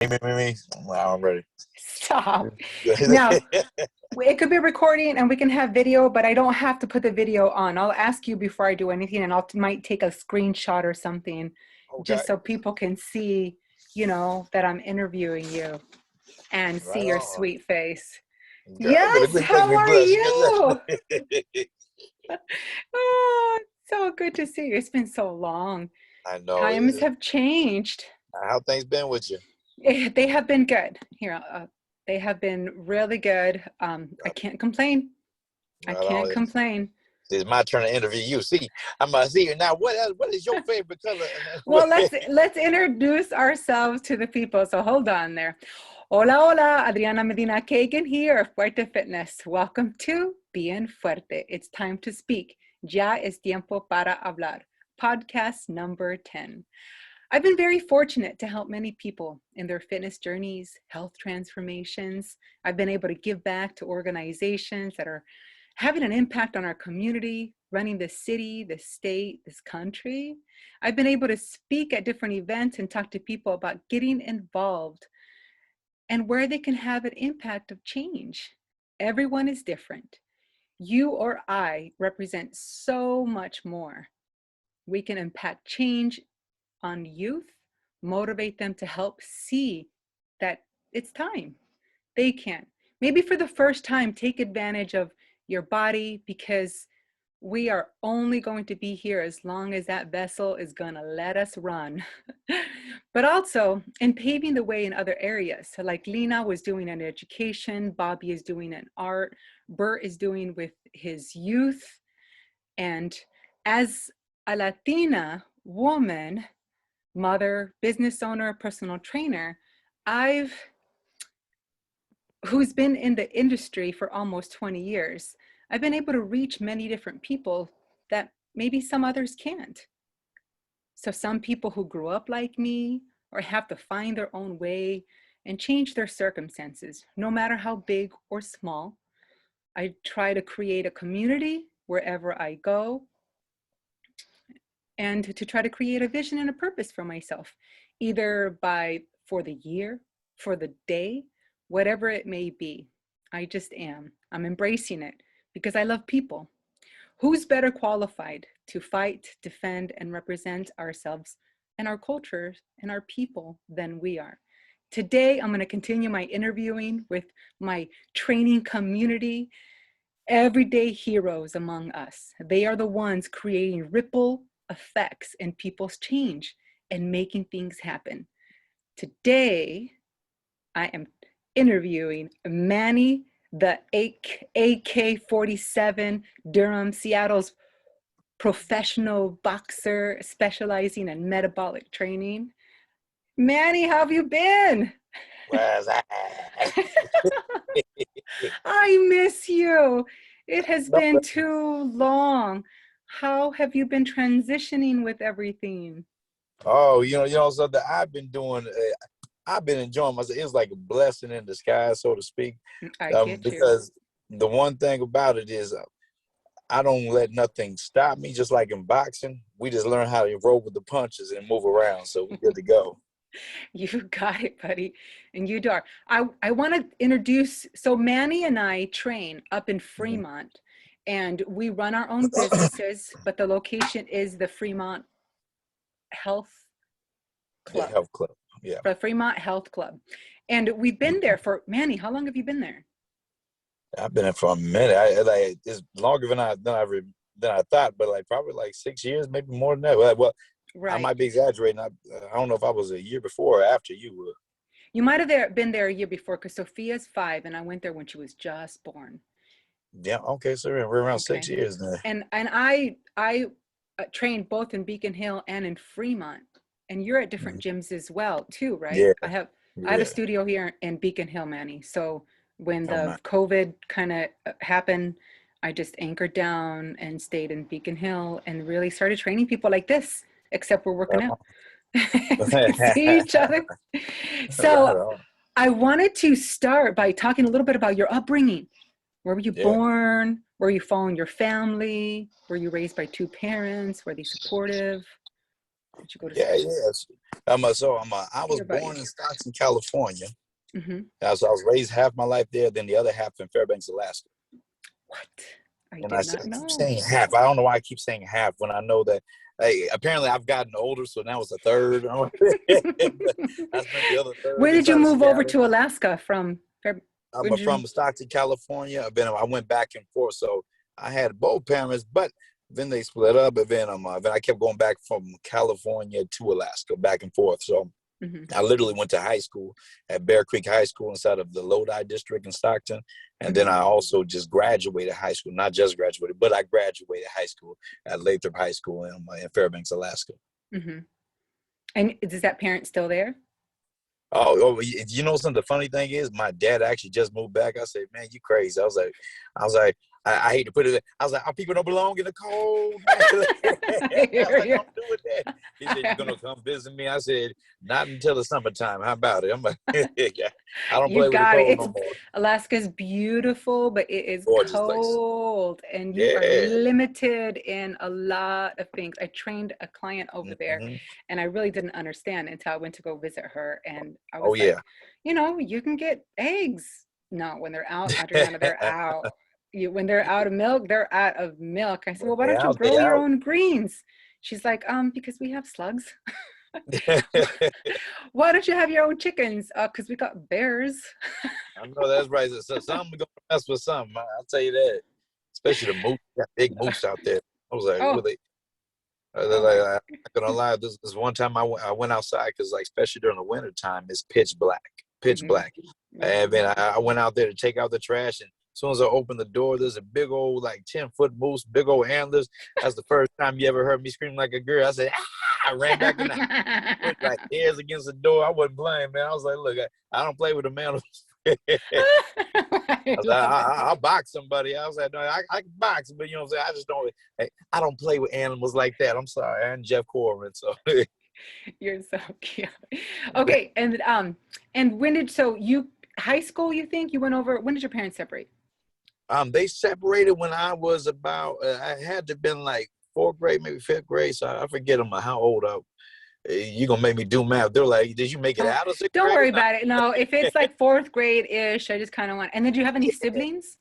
Me. Wow, I'm ready. Stop. Now, it could be recording and we can have video, but I don't have to put the video on. I'll ask you before I do anything, and might take a screenshot or something Okay. just so people can see, that I'm interviewing you and see Right your on. sweet face. God, but Yes, it makes how me are blush. you? Oh, so good to see you. It's been so long. I know. Times have changed. How things been with you? They have been good. They have been really good. I can't complain. I Right can't on. complain. It's my turn to interview you. See, I'm gonna see you now. What is your favorite color? Well, let's introduce ourselves to the people. So hold on there. Hola, hola, Adriana Medina Kagan here, Fuerte Fitness. Welcome to Bien Fuerte. It's time to speak. Ya es tiempo para hablar. Podcast number 10. I've been very fortunate to help many people in their fitness journeys, health transformations. I've been able to give back to organizations that are having an impact on our community, running the city, the state, this country. I've been able to speak at different events and talk to people about getting involved and where they can have an impact of change. Everyone is different. You or I represent so much more. We can impact change on youth, motivate them to help see that it's time. They can. Maybe for the first time, take advantage of your body, because we are only going to be here as long as that vessel is going to let us run. But also in paving the way in other areas. So like Lena was doing in education, Bobby is doing in art, Bert is doing with his youth. And as a Latina woman, mother, business owner, personal trainer, who's been in the industry for almost 20 years, I've been able to reach many different people that maybe some others can't. So some people who grew up like me or have to find their own way and change their circumstances, no matter how big or small. I try to create a community wherever I go, and to try to create a vision and a purpose for myself, either for the year, for the day, whatever it may be. I just am. I'm embracing it because I love people. Who's better qualified to fight, defend, and represent ourselves and our cultures and our people than we are? Today, I'm going to continue my interviewing with my training community, everyday heroes among us. They are the ones creating ripple effects in people's change and making things happen. Today, I am interviewing Manny, the AK-47 Durham, Seattle's professional boxer specializing in metabolic training. Manny, how have you been? Where's that? I miss you. It has been too long. How have you been transitioning with everything? Oh, something I've been doing. I've been enjoying myself. It's like a blessing in disguise, so to speak. I get you. Because the one thing about it is, I don't let nothing stop me. Just like in boxing, we just learn how to roll with the punches and move around, so we're good to go. You got it, buddy. And you are. I want to introduce, so Manny and I train up in Mhm. Fremont, and we run our own businesses, but the location is the Fremont Health Yeah, Club, health club. Yeah, the Fremont Health Club. And we've been there for, Manny, how long have you been there? I've been in for a minute. It's longer than I thought, but like probably like 6 years, maybe more than that. Well, I Right. might be exaggerating. I don't know if I was a year before or after you were. You might have been there a year before, because Sophia's 5 and I went there when she was just born. Yeah. Okay. So we're around six Okay. years now. And I trained both in Beacon Hill and in Fremont, and you're at different Mhm. gyms as well too, right? Yeah. I have a Yeah. studio here in Beacon Hill, Manny. So when Oh, the nice. COVID kind of happened, I just anchored down and stayed in Beacon Hill and really started training people like this, except we're working out. So we can see each other. Right So on. I wanted to start by talking a little bit about your upbringing. Where were you Yeah. born? Were you following your family? Were you raised by two parents? Were they supportive? Did you go to Yeah, school? yes. I was What about you? born in Stockton, California. Hmm. So I was raised half my life there, then the other half in Fairbanks, Alaska. What? I And did I not keep know. saying half. I don't know why I keep saying half when I know that. Hey, apparently I've gotten older, so now it's a third. I spent the other Where third did you inside of move over Seattle. to Alaska from? I'm When did you? from Stockton, California. I went back and forth, so I had both parents, but then they split up. And then I kept going back from California to Alaska, back and forth. So Hmm. I literally went to high school at Bear Creek High School inside of the Lodi district in Stockton. And then Hmm. I also just graduated high school, not just graduated, but I graduated high school at Lathrop High School in Fairbanks, Alaska. Hmm. And is that parent still there? You know something? The funny thing is, my dad actually just moved back. I said, "Man, you crazy?" I was like, I hate to put it. I was like, "Our people don't belong in the cold, man." I I was hear like, you. "Don't do it that." He said, "You're gonna come visit me?" I said, "Not until the summertime. How about it?" I'm like, "Yeah, I don't You play with the got it. cold It's no more." Alaska's beautiful, but it is Gorgeous place. cold, and you are Yeah. limited in a lot of things. I trained a client over there, Hmm. and I really didn't understand until I went to go visit her, and I Oh was yeah. like, you can get eggs. No, when they're out, Adriana, they're out. When they're out of milk, they're out of milk. I said, When well, why they don't you out, they grow your out. own greens? She's like, because we have slugs. I Why don't you have your own chickens? Because we got bears. know that's right. So some gonna mess with some. I'll tell you that. Especially the moose, got big moose out there. I was like, Oh, really? oh my. I'm not gonna lie. This one time I went outside because, like, especially during the winter time, it's pitch black, pitch Hmm. black. And then I went out there to take out the trash, and as soon as I opened the door, there's a big old, like, 10-foot moose, big old antlers. That's the first time you ever heard me scream like a girl. I said, ah! I ran back in the house, put like ears against the door. I wasn't playing, man. I was like, look, I don't play with the man. I I was like, love it. I'll box somebody. I was like, no, I can box, but you know what I'm saying? I just don't. I don't play with animals like that. I'm sorry, I'm Jeff Corwin. So, You're so cute. Okay, and you high school? You think you went over? When did your parents separate? they separated when I was about. I had to been like fourth grade, maybe fifth grade. So I forget them how old I. You gonna make me do math? They're like, did you make it Oh, out of sixth don't grade? worry No, about it. No, if it's like fourth grade ish, I just kind of want. And then do you have any siblings?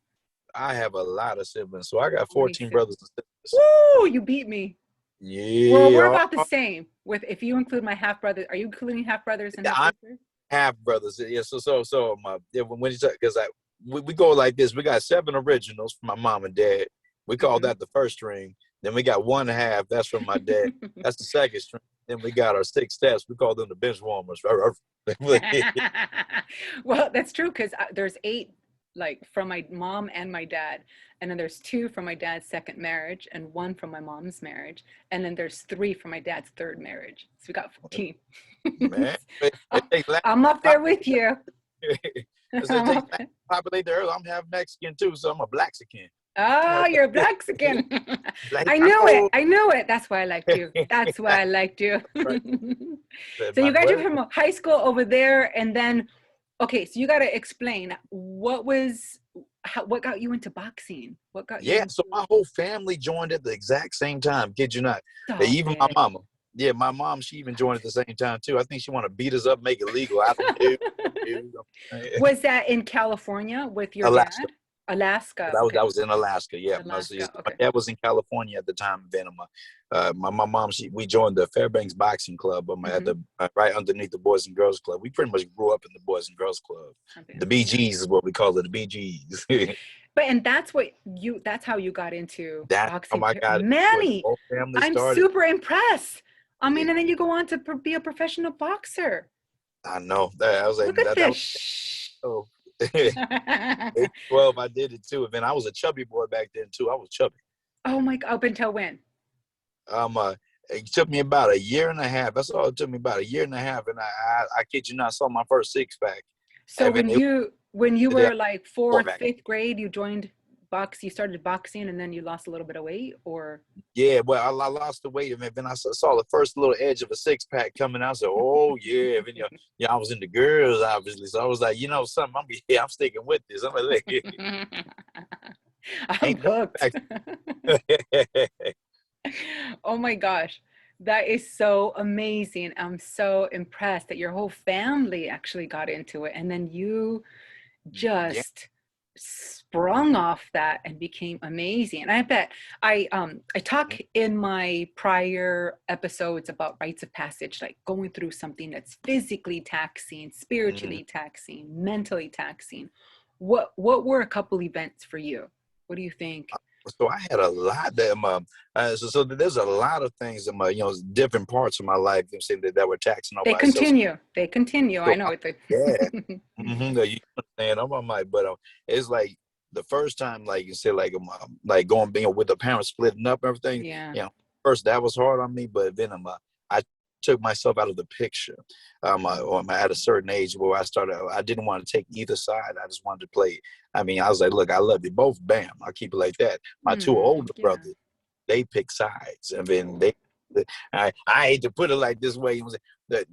I have a lot of siblings, so I got How many 14 brothers siblings? and sisters. Woo! You beat me. Well, we're Yeah, about the same. With if you include my half brother, are you including half brothers and half I'm sisters? half brothers. Yeah, so my yeah, when you because we go like this. We got 7 originals from my mom and dad. We call Hmm. that the first string. Then we got 1/2. That's from my dad. That's the second string. Then we got our 6 steps. We call them the bench warmers. Well, that's true because there's 8 like from my mom and my dad, and then there's 2 from my dad's second marriage and 1 from my mom's marriage, and then there's 3 from my dad's third marriage. So we got 14. Man, it takes Latin I'm up to there with you. populate. It I'm takes up Latin there. to populate the earth. I'm half Mexican too, so I'm a Blaxican. Oh, you're a Mexican. I knew it. Blaxico. I knew it. That's why I liked you. That's why I liked you. Right. So you graduated Manuel. from high school over there, and then, okay, so you got to explain what got you into boxing? What got you Yeah, into? so my whole family joined at the exact same time. Kid you not. Stop Even my it. mama. Yeah, my mom, she even joined at the same time too. I think she want to beat us up, make it legal. I don't do. Was that in California with your Alaska. dad? Alaska. That Okay. was in Alaska. Yeah, Alaska. my Okay. dad was in California at the time. Then my mom, we joined the Fairbanks Boxing Club. At Hmm. the right underneath the Boys and Girls Club. We pretty much grew up in the Boys and Girls Club. The Yeah. BGs is what we call it. The BGs. But and that's how you got into That's how boxing. I got into it. The Manny, whole family I'm started. super impressed. I Yeah, mean, and then you go on to be a professional boxer. I know. That I was like Look at that this. was so. 8, 12, I did it too. And then I was a chubby boy back then too. I was chubby. Oh my, up until when? It took me about a year and a half. That's all it took me, about a year and a half. And I kid you not, saw my first 6-pack. So And then when it was you the day were like four fourth, pack. fifth grade, you joined you started boxing and then you lost a little bit of weight, or Yeah, well, I lost the weight, and then I saw the first little edge of a 6-pack coming out. I said, "Oh yeah," and, I was into girls, obviously. So I was like, you know, something. I'm sticking with this. I'm like, I'm ain't no hooked. back. Oh my gosh. That is so amazing. I'm so impressed that your whole family actually got into it. And then you Yeah. just sprung off that and became amazing. And I bet I talk in my prior episodes about rites of passage, like going through something that's physically taxing, Mhm. spiritually taxing, mentally taxing. What were a couple events for you? What do you think? So I had a lot that so there's a lot of things in my different parts of my life. You know, saying that were taxing on They myself. continue. They continue. I So know it. yeah, you understand? I'm like, but it's like the first time, like you said, like going with the parents splitting up and everything. Yeah. First that was hard on me, but then I took myself out of the picture. At a certain age where I didn't want to take either side. I just wanted to play. I mean, I was like, look, I love you both. Bam, I'll keep it like that. My two older Yeah. brothers, they pick sides. I mean, I hate to put it like this way. That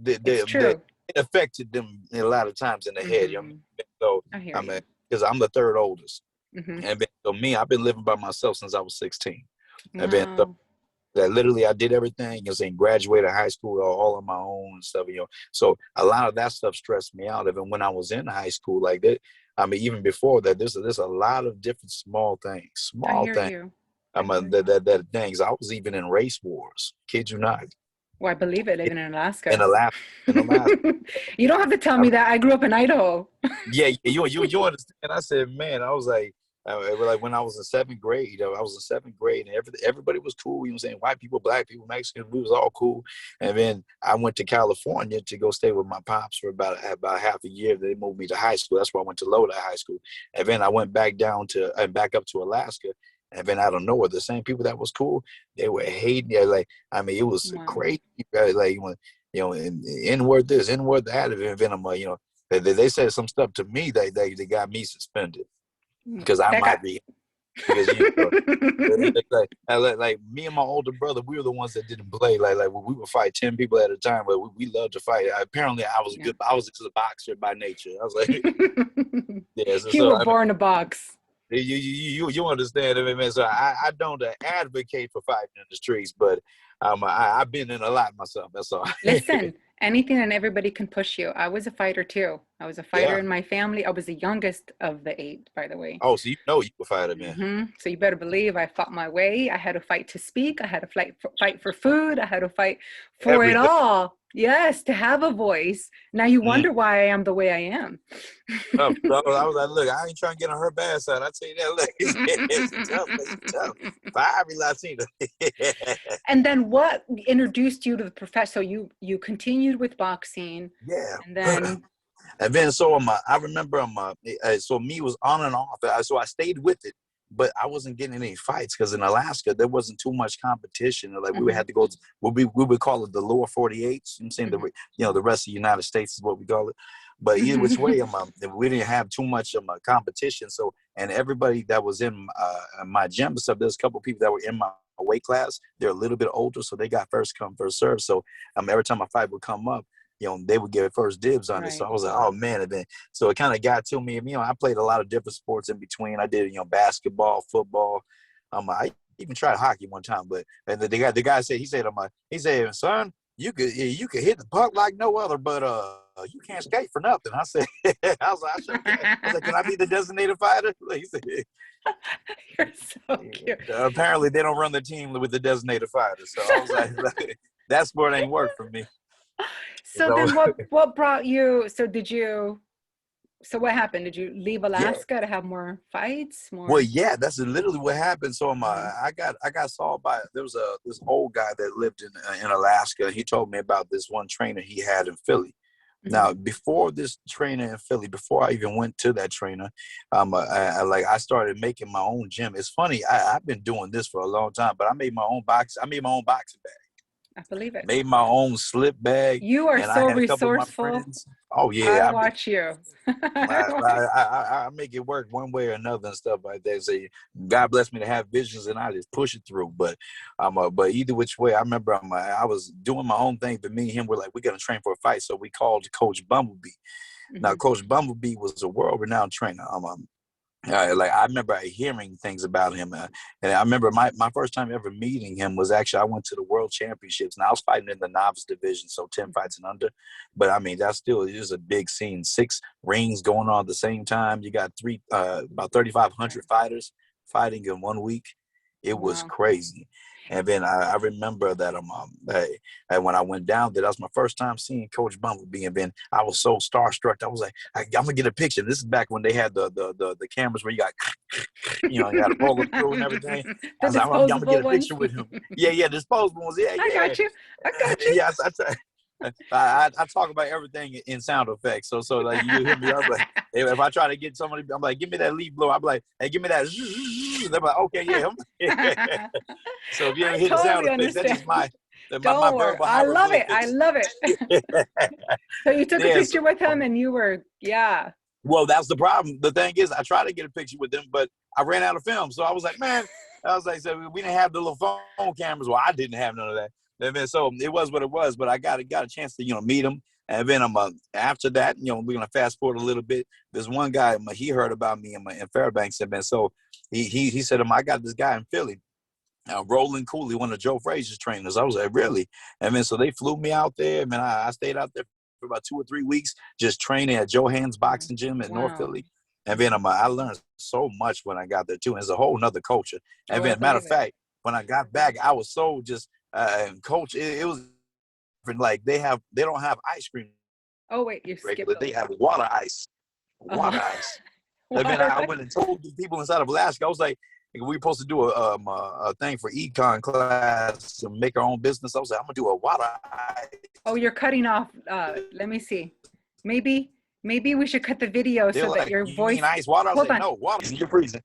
It's the true. it affected them a lot of times in the head. You know what I Hmm. mean? So I hear I mean, you. because I'm the third oldest, Hmm. and then, so me, I've been living by myself since I was 16. And then so Wow. that literally I did everything, saying graduated high school all on my own and stuff. So a lot of that stuff stressed me out. Even when I was in high school, like that, I mean, even before that, there's a lot of different I small hear things. you. I hear you. That things. I was even in race wars. Kid you not. Well, I believe it, living in In Alaska. Alaska, in Alaska. You don't have to tell me that. I grew up in Idaho. Yeah, you understand? I said, man, I was like when I was in seventh grade, I was in seventh grade, and everybody was cool. You know what I'm saying? White people, black people, Mexicans, we was all cool. And then I went to California to go stay with my pops for about half a year. They moved me to high school. That's why I went to Lodi High School. And then I went back down to and back up to Alaska. And then out of nowhere, the same people that was cool, they were hating. Like, I mean, it was Wow. crazy. Like, and N-word this, N-word that. And then I'm they said some stuff to me that they got me suspended because I That got. might be because like me and my older brother, we were the ones that didn't play. Like we would fight 10 people at a time, but we loved to fight. Apparently, Yeah. I was just a boxer by nature. I was like, yeah. You were I born a box. mean, you understand? I mean, man, so I don't advocate for fighting in the streets, but I've been in a lot myself. That's all. Listen, anything and everybody can push you. I was a fighter too. I was a fighter Yeah. in my family. I was the youngest of the eight, by the way. Oh, so you a fighter, man. So you better believe I fought my way. I had to fight to speak. I had to fight for food. I had to fight for it Everything. all. Yes, to have a voice. Now you Mm. wonder why I am the way I am. So I was like, look, I ain't trying to get on her bad side. I tell you that. Look, it's tough. It's tough. Fiery Latina. And then what introduced you to the profession? So you continued with boxing, Yeah. and then And then so I remember so me was on and off. So I stayed with it, but I wasn't getting any fights because in Alaska there wasn't too much competition. Like we would mhm, have to go. We would call it the lower 48s. I'm saying mhm. the rest of the United States is what we call it. But either which way, we didn't have too much competition. So and everybody that was in my gym and stuff, there's a couple of people that were in my weight class. They're a little bit older, so they got first come first serve. So every time a fight would come up, they would get first dibs on it. So Right. I was like, oh man. And then, so it kind of got to me. I played a lot of different sports in between. I did, basketball, football. I even tried hockey one time, but, and the guy said, he said, son, you could hit the puck like no other, but, you can't skate for nothing. I said, I was like, I sure can. I was like, can I be the designated fighter? He said, You're so cute. apparently they don't run the team with the designated fighter. So I was like, that sport ain't work for me. So So then what brought you, so what happened? Did you leave yeah. Alaska to have more fights? Well, More yeah, that's literally what happened. So Mhm, I got saw by there was this old guy that lived in Alaska. He told me about this one trainer he had in Philly. mhm, Now, before this trainer in Philly, before I even went to that trainer, I started making my own gym. It's funny, I've been doing this for a long time, but I made my own box. I made my own boxing bag, I believe it. made my own slip bag, You are and I so had a couple of my resourceful. friends. Oh I yeah, watch you. I I, watch. I make it work one way or another and stuff like that. So God bless me to have visions and I just push it through. But either which way, I remember I was doing my own thing. But me and him were like, we're gonna train for a fight. So we called Coach Bumblebee. Now Mhm, Coach Bumblebee was a world renowned trainer. Like I remember hearing things about him, and I remember my first time ever meeting him was actually I went to the World Championships, and I was fighting in the novice division, so 10 fights and under. But I mean, that still is a big scene. 6 rings going on at the same time. You got about 3,500 fighters fighting in 1 week. It was Wow. crazy. And then I remember that when I went down there, that was my first time seeing Coach Bumblebee. And then I was so starstruck. I was like, I'm gonna get a picture. This is back when they had the cameras where you got, you got to roll them through and everything. The I was like, I'm gonna get disposable a ones. picture with him. Yeah, disposable ones. Yeah, I got you. I got you. yeah. I talk about everything in sound effects. So like you hear me, I'm like, if I try to get somebody, I'm like, give me that leaf blower. I'm like, hey, give me that. They're like, okay, yeah. So if you ever I hear the sound totally effects, that's understand. just my Don't worry. verbal I love it. I hieroglyphics. love it. So you took a Yes. picture with him and you were, yeah. Well, that's the problem. The thing is, I tried to get a picture with them, but I ran out of film. So I was like, man, so we didn't have the little phone cameras. Well, I didn't have none of that. And then so it was what it was. But I got a chance to meet him. And then after that, we're gonna fast forward a little bit. There's one guy he heard about me in Fairbanks, and then so he said, I got this guy in Philly. Roland Cooley, one of Joe Frazier's trainers. I was like, really? And then so they flew me out there. Man, I stayed out there for about 2 or 3 weeks, just training at Joe Hand's boxing gym in North Wow. Philly. And then I learned so much when I got there too. And it's a whole nother culture. And Oh, I then, matter of believe it. fact, when I got back, I was so just coach. It was different. Like they don't have ice cream Oh, wait, you skipped regular. a They little. have water ice. Water Uh-huh. ice. And then I went and told the people inside of Alaska, I was like, we're supposed to do a thing for econ class to make our own business. I was like, I'm gonna do a water ice. Oh, you're cutting off. Let me see. Maybe we should cut the video They're so that like, your you mean voice. ice water? I was Hold like, on. no, water. You're freezing.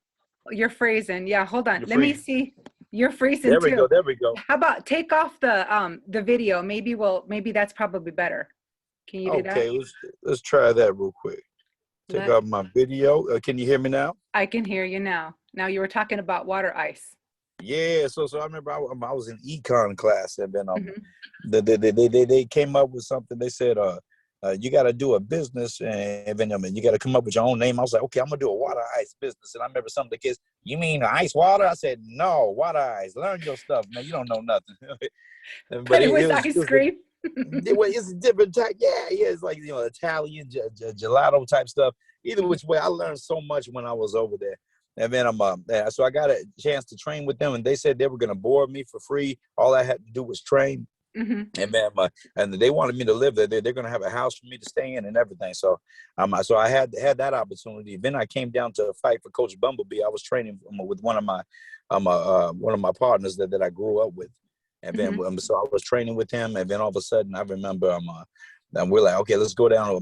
You're freezing. Yeah, hold on. You're Let me freezing. see. You're freezing There we too. go. There we go. How about take off the video? Maybe that's probably better. Can you do that? Okay, let's try that real quick. Take off my video. Can you hear me now? I can hear you now. Now you were talking about water ice. Yeah, so I remember I was in econ class, and then Mhm. they came up with something. They said you got to do a business, and then you got to come up with your own name. I was like, okay, I'm gonna do a water ice business. And I remember some of the kids, you mean ice water? I said, no, water ice. Learn your stuff, man. You don't know nothing. But it it was was ice cream. it's a different type. Yeah, it's like Italian gelato type stuff. Either which way, I learned so much when I was over there. And then so I got a chance to train with them, and they said they were gonna board me for free. All I had to do was train. Mm-hmm. And man, and they wanted me to live there. They're gonna have a house for me to stay in and everything. So I had that opportunity. Then I came down to fight for Coach Bumblebee. I was training with one of my partners that I grew up with. And then Mm-hmm. so I was training with him, and then all of a sudden I remember and we're like, okay, let's go down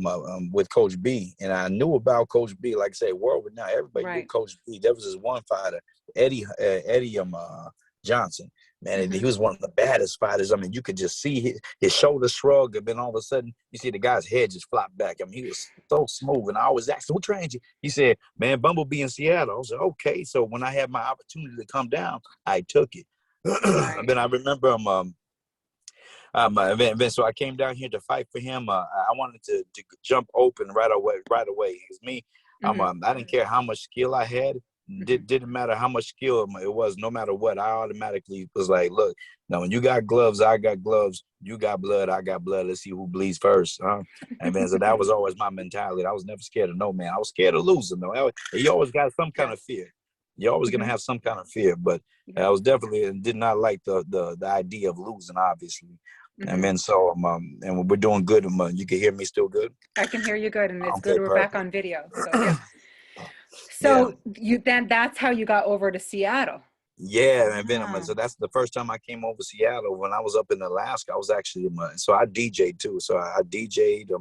with Coach B. And I knew about Coach B, like I say, world now everybody knew Right. Coach B. There was this one fighter, Eddie Johnson. Man, Mm-hmm. he was one of the baddest fighters. I mean, you could just see his shoulder shrug, and then all of a sudden you see the guy's head just flop back. I mean, he was so smooth. And I always asked him, who trained you? He said, man, Bumblebee in Seattle. I was like, okay. So when I had my opportunity to come down, I took it. Right. And then I remember so I came down here to fight for him. I wanted to jump open right away. Because me, Mm-hmm. I didn't care how much skill I had. Mm-hmm. Didn't matter how much skill it was. No matter what, I automatically was like, look, now when you got gloves, I got gloves. You got blood, I got blood. Let's see who bleeds first. And then so that was always my mentality. I was never scared of no man. I was scared of losing though. You always got some kind of Yes. fear. You're always gonna Mm-hmm. have some kind of fear, but I was definitely did not like the idea of losing, obviously. And Mm-hmm. then so and we're doing good. You can hear me still good. I can hear you good, and it's Okay, good we're back perfect. on video. So yeah. Yeah, So that's how you got over to Seattle. yeah. And then Ah. so that's the first time I came over Seattle. When I was up in Alaska, I was actually so I DJ'd too. So I DJ'd.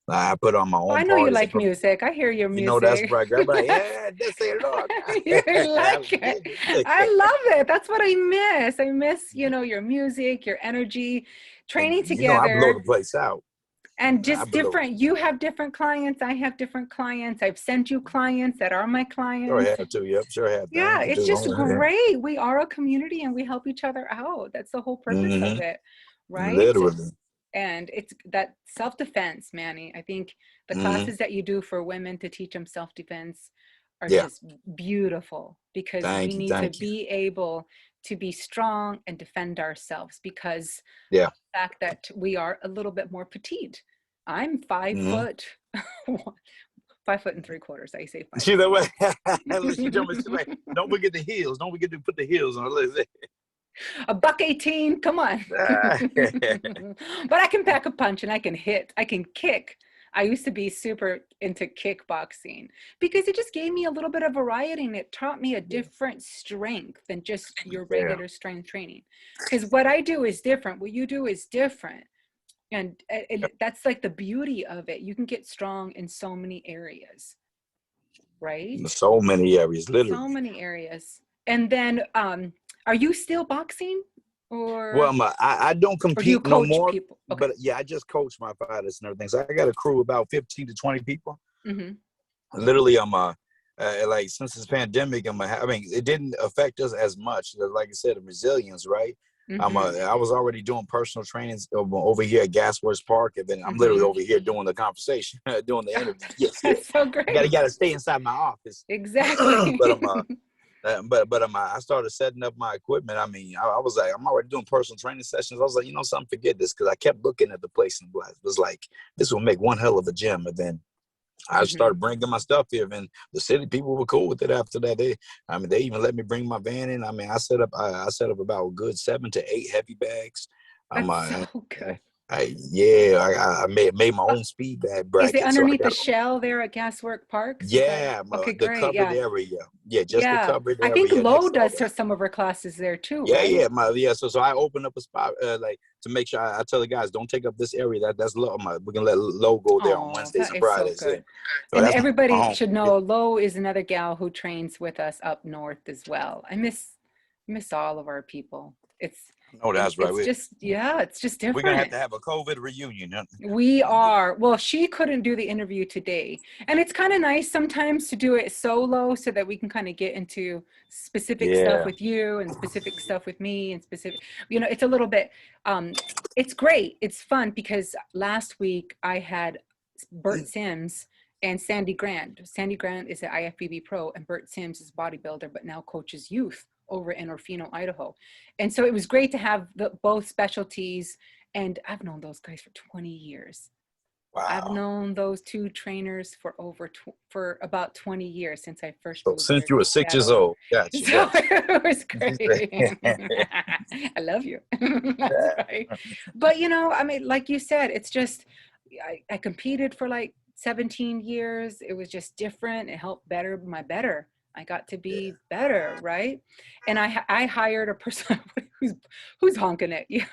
I put on my Oh, I own know you parties. like music. I hear your That's music. right. I'm like, yeah, this ain't look. You like it. I love it. That's what I miss. I miss, your music, your energy, And training I blow the together, place out. and I just blow. different. You have different clients. I have different clients. I've sent you clients that are my Sure clients. have to. Yep, sure have. Yeah, Thank you it's too. just great. We are a community and we help each other out. That's the whole purpose of it, right? Literally. And it's that self-defense, Manny. I think the Mm-hmm. classes that you do for women to teach them self-defense are Yeah. just beautiful, because we Thank you. need to Thank you. be able to be strong and defend ourselves, because Yeah. the fact that we are a little bit more petite. I'm 5 Mm-hmm. foot, 5 foot and 3/4. I say 5. She the way she told me, she's like, don't forget the heels. Don't forget to put the heels on. A $1.18, come on. But I can pack a punch and I can hit, I can kick. I used to be super into kickboxing because it just gave me a little bit of variety, and it taught me a different strength than just your Yeah. regular strength training. Because what I do is different. What you do is different. And that's like the beauty of it. You can get strong in so many areas, right? In so many areas, literally. So many areas. And then, are you still boxing, or? Well, I don't Or do you compete no coach more, people? Okay. but yeah, I just coach my fighters and everything. So I got a crew about 15 to 20 people. Mm-hmm. Literally, I'm like, since this pandemic, I mean, it didn't affect us as much. Like I said, the resilience, right? Mm-hmm. I was already doing personal trainings over here at Gasworks Park, and then I'm literally over here doing the conversation, doing the interview. Yes, That's so great. Gotta stay inside my office. Exactly. but I started setting up my equipment. I mean, I was like, I'm already doing personal training sessions. I was like, you know something, forget this, because I kept looking at the place and was like, this will make one hell of a gym. And then I started bringing my stuff here, and the city people were cool with it after that. They even let me bring my van in. I mean, I set up about a good 7 to 8 heavy bags. That's so good. I made my own speed bag bracket. Is it underneath the shell there at Gaswork Parks? Yeah, okay, the great. covered area. Yeah, just the covered area. I think Lowe does some of her classes there too. Yeah, right? yeah, So I open up a spot like to make sure I tell the guys, don't take up this area. That's low. We can let Lowe go there on Wednesdays and Fridays. So good. So and everybody should know Lowe is another gal who trains with us up north as well. I miss all of our people. That's right. It's just different. We're gonna have to have a COVID reunion. Huh? We are. Well, she couldn't do the interview today, and it's kind of nice sometimes to do it solo so that we can kind of get into specific stuff with you and specific stuff with me and specific. It's a little bit. It's great. It's fun because last week I had Bert Sims and Sandy Grant. Sandy Grant is an IFBB pro, and Bert Sims is a bodybuilder, but now coaches youth over in Orfino, Idaho. And so it was great to have both specialties. And I've known those guys for 20 years. Wow. I've known those two trainers for for about 20 years since I first moved. So since you were 6 years old. Gotcha. So it was great. I love you. That's right. But, I mean, like you said, it's just, I competed for like 17 years. It was just different. It helped better. I got to be better, right? And I hired a person who's honking at you.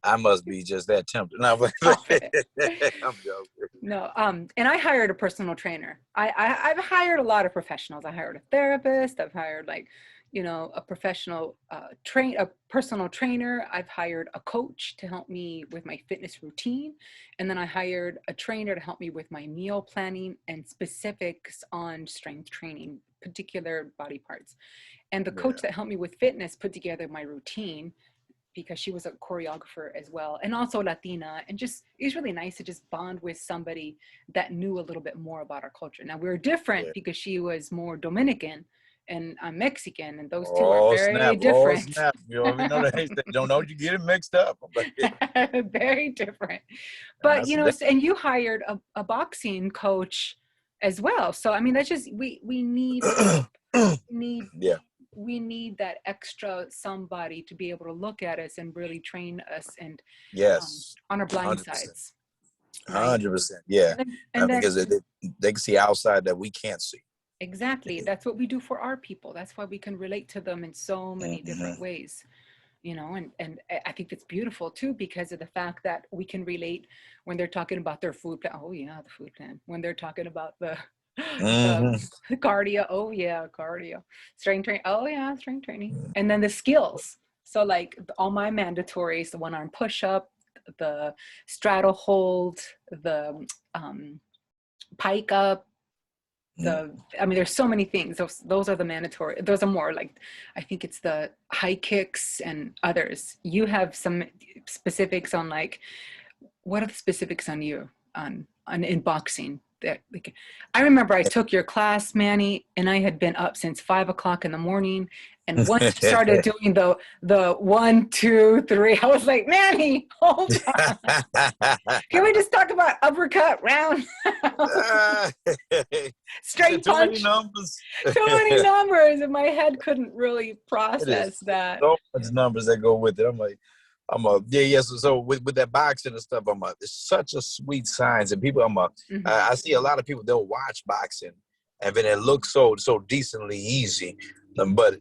I must be just that tempted. No, but I'm joking. No, and I hired a personal trainer. I've hired a lot of professionals. I hired a therapist. I've hired a professional a personal trainer. I've hired a coach to help me with my fitness routine. And then I hired a trainer to help me with my meal planning and specifics on strength training, particular body parts. And the coach that helped me with fitness put together my routine because she was a choreographer as well, and also Latina. And just, it was really nice to just bond with somebody that knew a little bit more about our culture. Now we were different because she was more Dominican and I'm Mexican, and those two are very different. Snap. You don't know you get it mixed up. Very different. But and you hired a boxing coach as well. So I mean, that's just we need we need that extra somebody to be able to look at us and really train us and on our blind 100%. sides. 100%. Yeah. And because they can see outside that we can't see. Exactly. That's what we do for our people. That's why we can relate to them in so many different ways, and I think that's beautiful too, because of the fact that we can relate when they're talking about their food plan. Oh yeah, the food plan. When they're talking about the cardio. Oh yeah, cardio. Strength training. Oh yeah, strength training. And then the skills. So like all my mandatories, the 1-arm push-up, the straddle hold, the pike up, there's so many things. Those are the mandatory. Those are more like, I think it's the high kicks and others. You have some specifics on like, what are the specifics on you in boxing? like, I remember I took your class, Manny, and I had been up since 5 o'clock in the morning. And once you started doing the 1, 2, 3, I was like, Manny, hold on. Can we just talk about uppercut, round, straight too many punch? numbers. Too many numbers, and my head couldn't really It process is that. so much numbers that go with it. Yeah. So with that boxing and stuff, it's such a sweet science, and people, I see a lot of people, they'll watch boxing, and then it looks so decently easy, but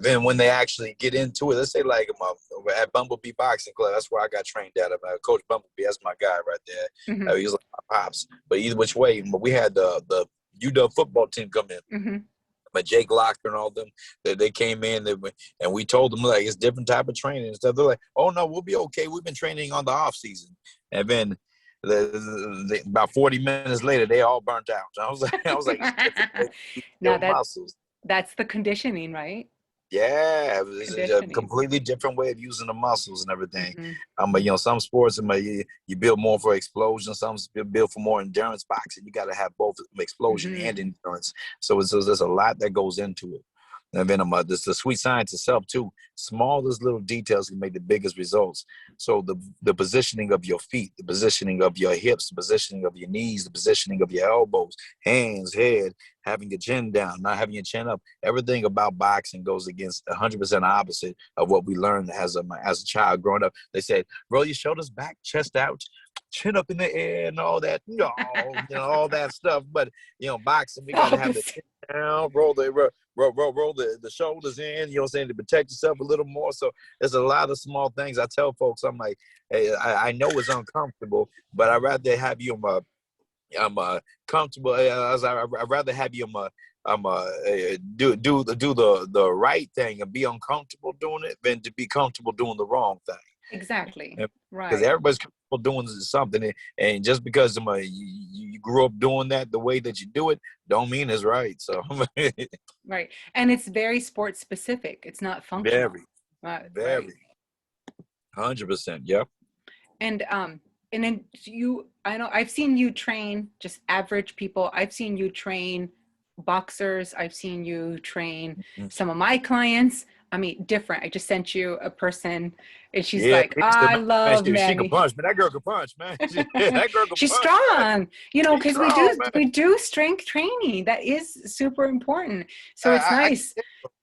then when they actually get into it, let's say like at Bumblebee Boxing Club, that's where I got trained at. Coach Bumblebee, that's my guy right there. Mm-hmm. He was like my pops. But either which way, we had the UW football team come in. Mm-hmm. But Jake Locker and all them, they came in, and we told them, like, it's different type of training and stuff. They're like, oh no, we'll be okay. We've been training on the off season. And then about 40 minutes later, they all burnt out. I was like, now muscles. That's the conditioning, right? Yeah, it's a completely different way of using the muscles and everything. Mm-hmm. Some sports, you build more for explosion. Some build for more endurance. Boxing, you got to have both explosion and endurance. So there's a lot that goes into it. And then this the sweet science itself too. Smallest little details can make the biggest results. So the positioning of your feet, the positioning of your hips, the positioning of your knees, the positioning of your elbows, hands, head, having your chin down, not having your chin up. Everything about boxing goes against 100% opposite of what we learned as a child growing up. They said, roll your shoulders back, chest out, chin up in the air, and all that, all that stuff. But boxing, we got to have the chin down, roll the shoulders in, to protect yourself a little more. So there's a lot of small things. I tell folks, I'm like, hey, I know it's uncomfortable, but I'd rather have you comfortable. I'd rather have you do the right thing and be uncomfortable doing it than to be comfortable doing the wrong thing. Exactly. Right. Because everybody's comfortable doing something, and just because you grew up doing that the way that you do it, don't mean it's right. So right, and it's very sports specific. It's not functional. Very, 100%. Yep. And then I know I've seen you train just average people. I've seen you train boxers. I've seen you train some of my clients. I mean, different. I just sent you a person, and she's like, I love Manny. She can punch, man. That girl can punch, man. That girl can She's punch, strong, because we do strength training. That is super important. So it's nice.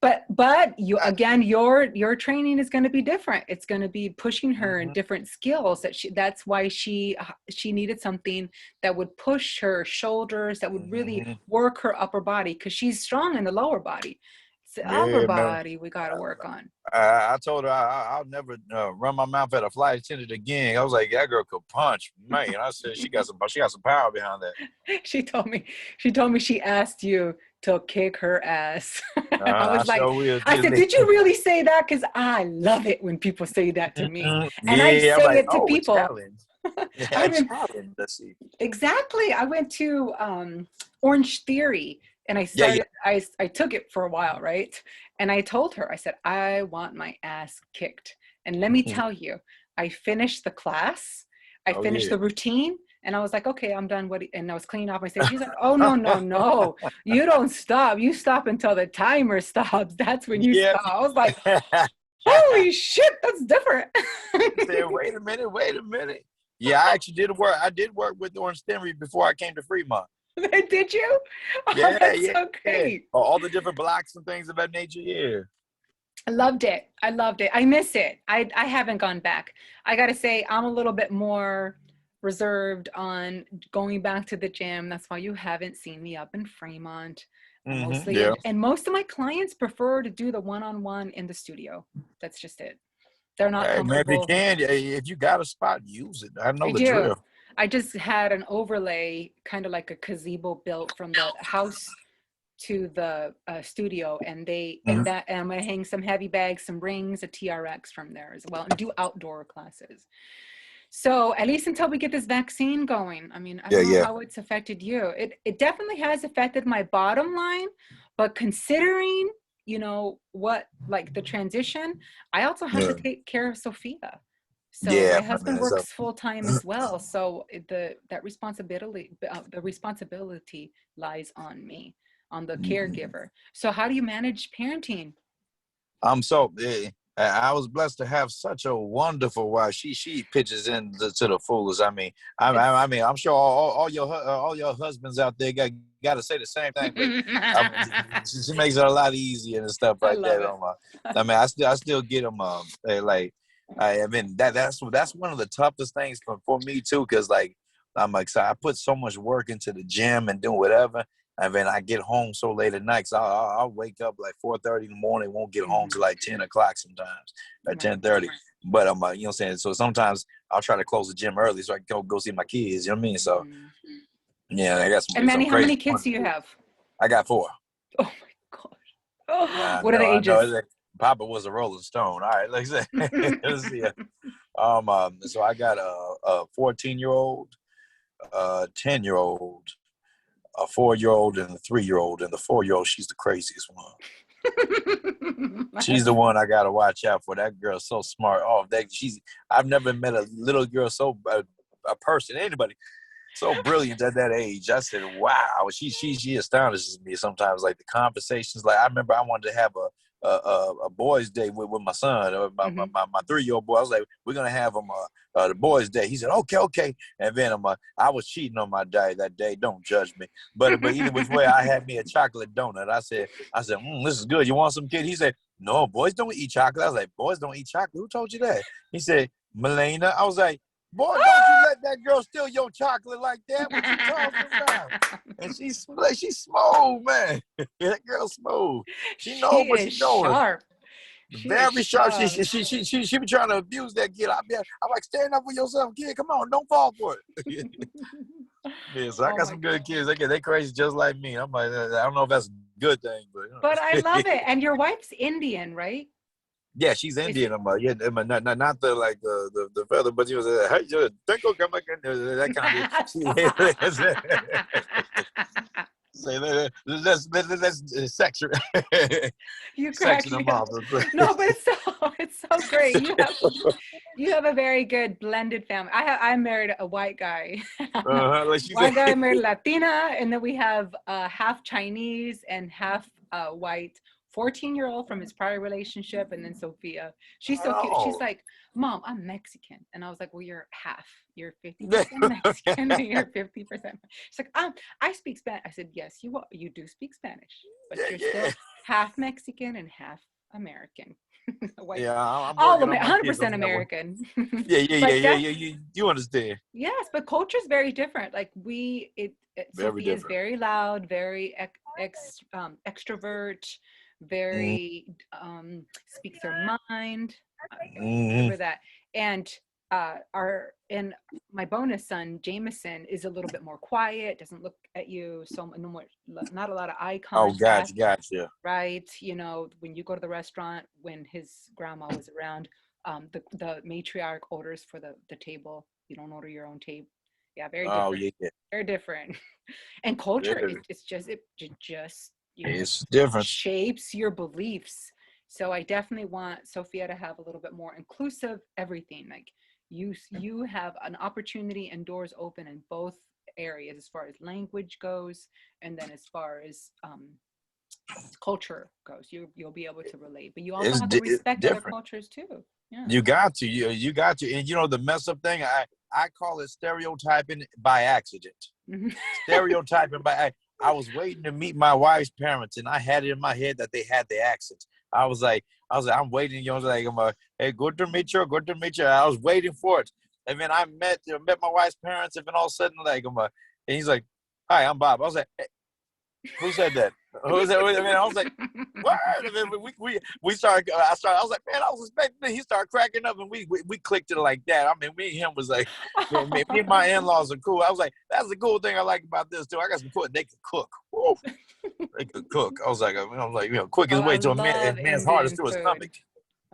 But you again, your training is going to be different. It's going to be pushing her in different skills. That's why she needed something that would push her shoulders, that would really work her upper body, because she's strong in the lower body. It's the upper body we got to work on. I told her I'll never run my mouth at a flight attendant again. I was like, that girl could punch, man. I said she got some power behind that. She told me she asked you to kick her ass. I was like, I said, did you really say that? Because I love it when people say that to me, and I say it to people. Let's see. Exactly. I went to Orange Theory. And I started, I took it for a while, right? And I told her, I said, I want my ass kicked. And let me tell you, I finished the class, I finished the routine, and I was like, okay, I'm done. And I was cleaning off my stage. She's like, oh, no. You don't stop. You stop until the timer stops. That's when you stop. I was like, holy shit, that's different. Said, wait a minute. Yeah, I actually did work. I did work with Orange Theory before I came to Fremont. Did you? Yeah, that's so great. Yeah. All the different blocks and things of that nature. Yeah. I loved it. I miss it. I haven't gone back. I got to say, I'm a little bit more reserved on going back to the gym. That's why you haven't seen me up in Fremont. Mostly. And most of my clients prefer to do the one-on-one in the studio. That's just it. They're not comfortable. Man, if you got a spot, use it. I know the drill. I just had an overlay, kind of like a gazebo built from the house to the studio, and and I'm gonna hang some heavy bags, some rings, a TRX from there as well, and do outdoor classes. So at least until we get this vaccine going, I mean, I don't know how it's affected you. It definitely has affected my bottom line, but considering what, like the transition, I also have to take care of Sophia. So Yeah, my I husband mean, so works full time as well. So that responsibility, the responsibility lies on me, on the caregiver. So how do you manage parenting? I was blessed to have such a wonderful wife. She pitches in to the fullest. I mean, I It's mean, I'm sure all your husbands out there got to say the same thing, but I mean, she makes it a lot easier and stuff I like that. love it. I mean, I still get them. Like I mean that's one of the toughest things for me too, because like I'm like, so I put so much work into the gym and doing whatever. And then I get home so late at night, so I'll wake up like 4:30 in the morning, won't get home Mhm. till like 10 o'clock sometimes, or Right. 10:30. But you know what I'm saying? So sometimes I'll try to close the gym early so I can go see my kids, you know what I mean? So, Mhm. yeah, I got And Manny, some how crazy many kids ones do to you do. have? I got 4. Oh my gosh. Oh, I what are the know. ages? Papa was a Rolling Stone. All right, like I said, let's see. So I got a 14-year-old, a 10-year-old, a 4-year-old, and a 3-year-old. And the 4-year-old, she's the craziest one. She's the one I gotta watch out for. That girl's so smart. I've never met a little girl a person, anybody so brilliant at that age. I said, wow. She astonishes me sometimes. Like the conversations. Like I remember I wanted to have a boys' day with my son, or Mhm. my 3-year-old boy. I was like, we're gonna have him the boys' day. He said, okay. And then I was cheating on my diet that day. Don't judge me. But either which way, I had me a chocolate donut. I said, this is good. You want some, kid? He said, no, boys don't eat chocolate. I was like, boys don't eat chocolate. Who told you that? He said, Melena. I was like, boy, don't you let that girl steal your chocolate like that. What you talking about? And she's smooth, man. That girl's smooth. She She knows what is she's doing. sharp. She is Very sharp. sharp. She be trying to abuse that kid. I'm like, stand up for yourself, kid. Come on, don't fall for it. Yeah, so I Oh got my some good gosh. kids. They crazy just like me. I'm like, I don't know if that's a good thing, but But I love it. And your wife's Indian, right? yeah, she's Is Indian. she? Yeah, not the like the feather, but she was hey, think come back that kind of. Say let's section You crack section me them up. off. No, but it's so great. You have a very good blended family. I married a white guy. Like she said. White guy married Latina, and then we have half Chinese and half white. 14-year-old from his prior relationship, and then Sophia. She's so cute. She's Oh. like, Mom, I'm Mexican. And I was like, well, you're half. You're 50% Mexican and you're 50%. She's like, I speak Spanish. I said, yes, you do speak Spanish, but you're Yeah. still half Mexican and half American. White, Yeah, I'm all working of on it, my kids on 100% that one. American. But Yeah. You understand? yes, but culture is very different. Like Very Sophia is different. very loud, very extrovert, Mm-hmm. very speaks her mind. Mm-hmm. Remember that. And my bonus son Jameson is a little bit more quiet, doesn't look at you so no more, not a lot of eye Oh, contact, gotcha. right? When you go to the restaurant, when his grandma was around, the matriarch orders for the table. You don't order your own table. Yeah, very Oh, different. yeah. Very different. And culture, Very. it just It's different. shapes your beliefs. So I definitely want Sophia to have a little bit more inclusive everything. Like you have an opportunity and doors open in both areas, as far as language goes, and then as far as culture goes. You'll be able to relate, but you also have to It's respect other different. cultures too. Yeah. You got to. You got to. And the mess up thing, I call it stereotyping by accident. Mhm. Stereotyping by I was waiting to meet my wife's parents, and I had it in my head that they had the accents. I'm waiting. Hey, good to meet you. Good to meet you. I was waiting for it, and then I met my wife's parents, and then all of a sudden, and he's like, "Hi, I'm Bob." I was like, hey, "Who said that? Who said?" I mean, I was like, "What?" And then we started. I was like, "Man, I was expecting." He started cracking up, and we clicked it like that. I mean, me and him was like, me and my in-laws are cool. I was like, "That's the cool thing I like about this too. I got some cool. They can cook. Woo. They could cook." I was like, quickest Oh, I way to love a man's heart is Indian through his food. stomach.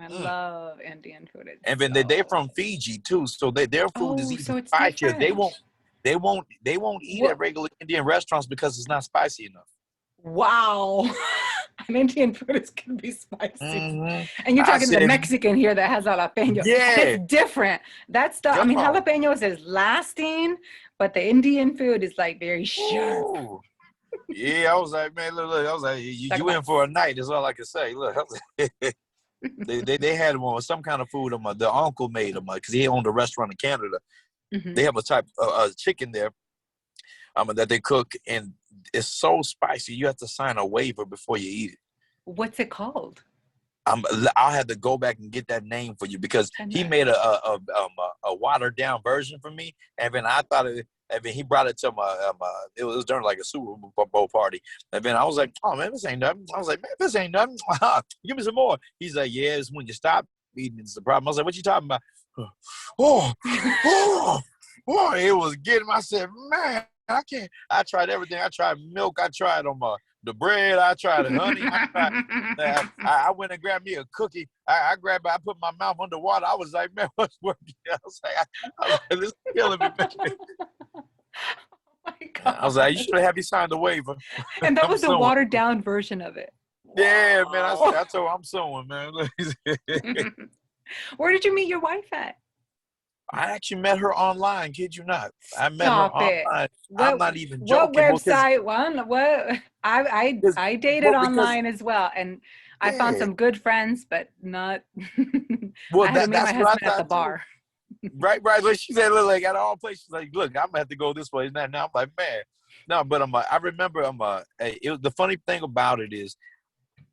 I Mm. love Indian food. It's And then they're so from Fiji too, so their food is Oh, even so it's spicier. different. They won't eat at What? regular Indian restaurants because it's not spicy enough. Wow. And Indian food is gonna be spicy. Hmm. And you're I talking to said, the Mexican here that has jalapeno. And yeah, it's different. That stuff, I mean, dog. jalapenos is lasting, but the Indian food is like very sharp. Ooh. Yeah, I was like, man, look, I was like, Talk you about in for a night, that's all I can say. Look, I was like, they had one with some kind of food. The uncle made them because he owned a restaurant in Canada. Mhm. They have a type of chicken there that they cook, and it's so spicy. You have to sign a waiver before you eat it. What's it called? I'll have to go back and get that name for you because he made a watered down version for me, and then I thought it. And then he brought it to it was during like a Super Bowl party. And then I was like, oh man, this ain't nothing. I was like, man, this ain't nothing. Give me some more. He's like, yeah, it's when you stop eating, it's the problem. I was like, what you talking about? Oh, oh, it was getting. I said, man, I can't. I tried everything. I tried milk. I tried the bread. I tried the honey. I went and grabbed me a cookie. I grabbed it. I put my mouth underwater. I was like, man, what's working? I was like, this is killing me, man. Oh my God. I was like, you should have me sign the waiver. And that I'm was the suing. watered down version of it. Yeah, man. I Wow. told her I'm suing, man. Where did you meet your wife at? I actually met her online. Kid you not? I met Stop her it. online. What, I'm not even what joking. website? What? I dated online as well, and I found some good friends, but not. I had to meet my that's what I husband at the thought bar. Right. Like she said, look, like at all places, like, look, I'm gonna have to go this way. Now I'm like, man, no, but I remember the funny thing about it is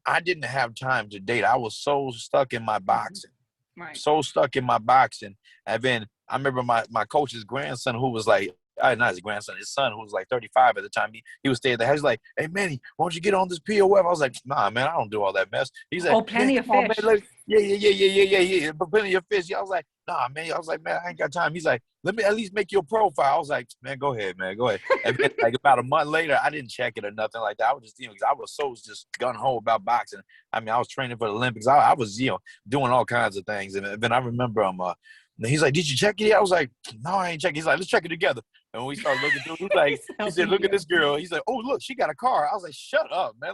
I didn't have time to date. I was so stuck in my boxing. Right. So stuck in my boxing. And then I remember my coach's grandson who was like, not his grandson, his son who was like 35 at the time. He was staying at the house. He's like, hey, Manny, why don't you get on this POF? I was like, nah, man, I don't do all that mess. He's like, Plenty of on, fish. man, yeah. But plenty of fish. I was like, nah, man. I was like, man, I ain't got time. He's like, let me at least make your profile. I was like, man, go ahead, man, go ahead. And then, like about a month later, I didn't check it or nothing like that. I was just, because I was so just gung-ho about boxing. I mean, I was training for the Olympics. I was, doing all kinds of things. And then I remember he's like, did you check it yet? I was like, no, I ain't checking. He's like, let's check it together. And when we started looking through, he's like, he said, look at this girl. He's like, oh, look, she got a car. I was like, shut up, man.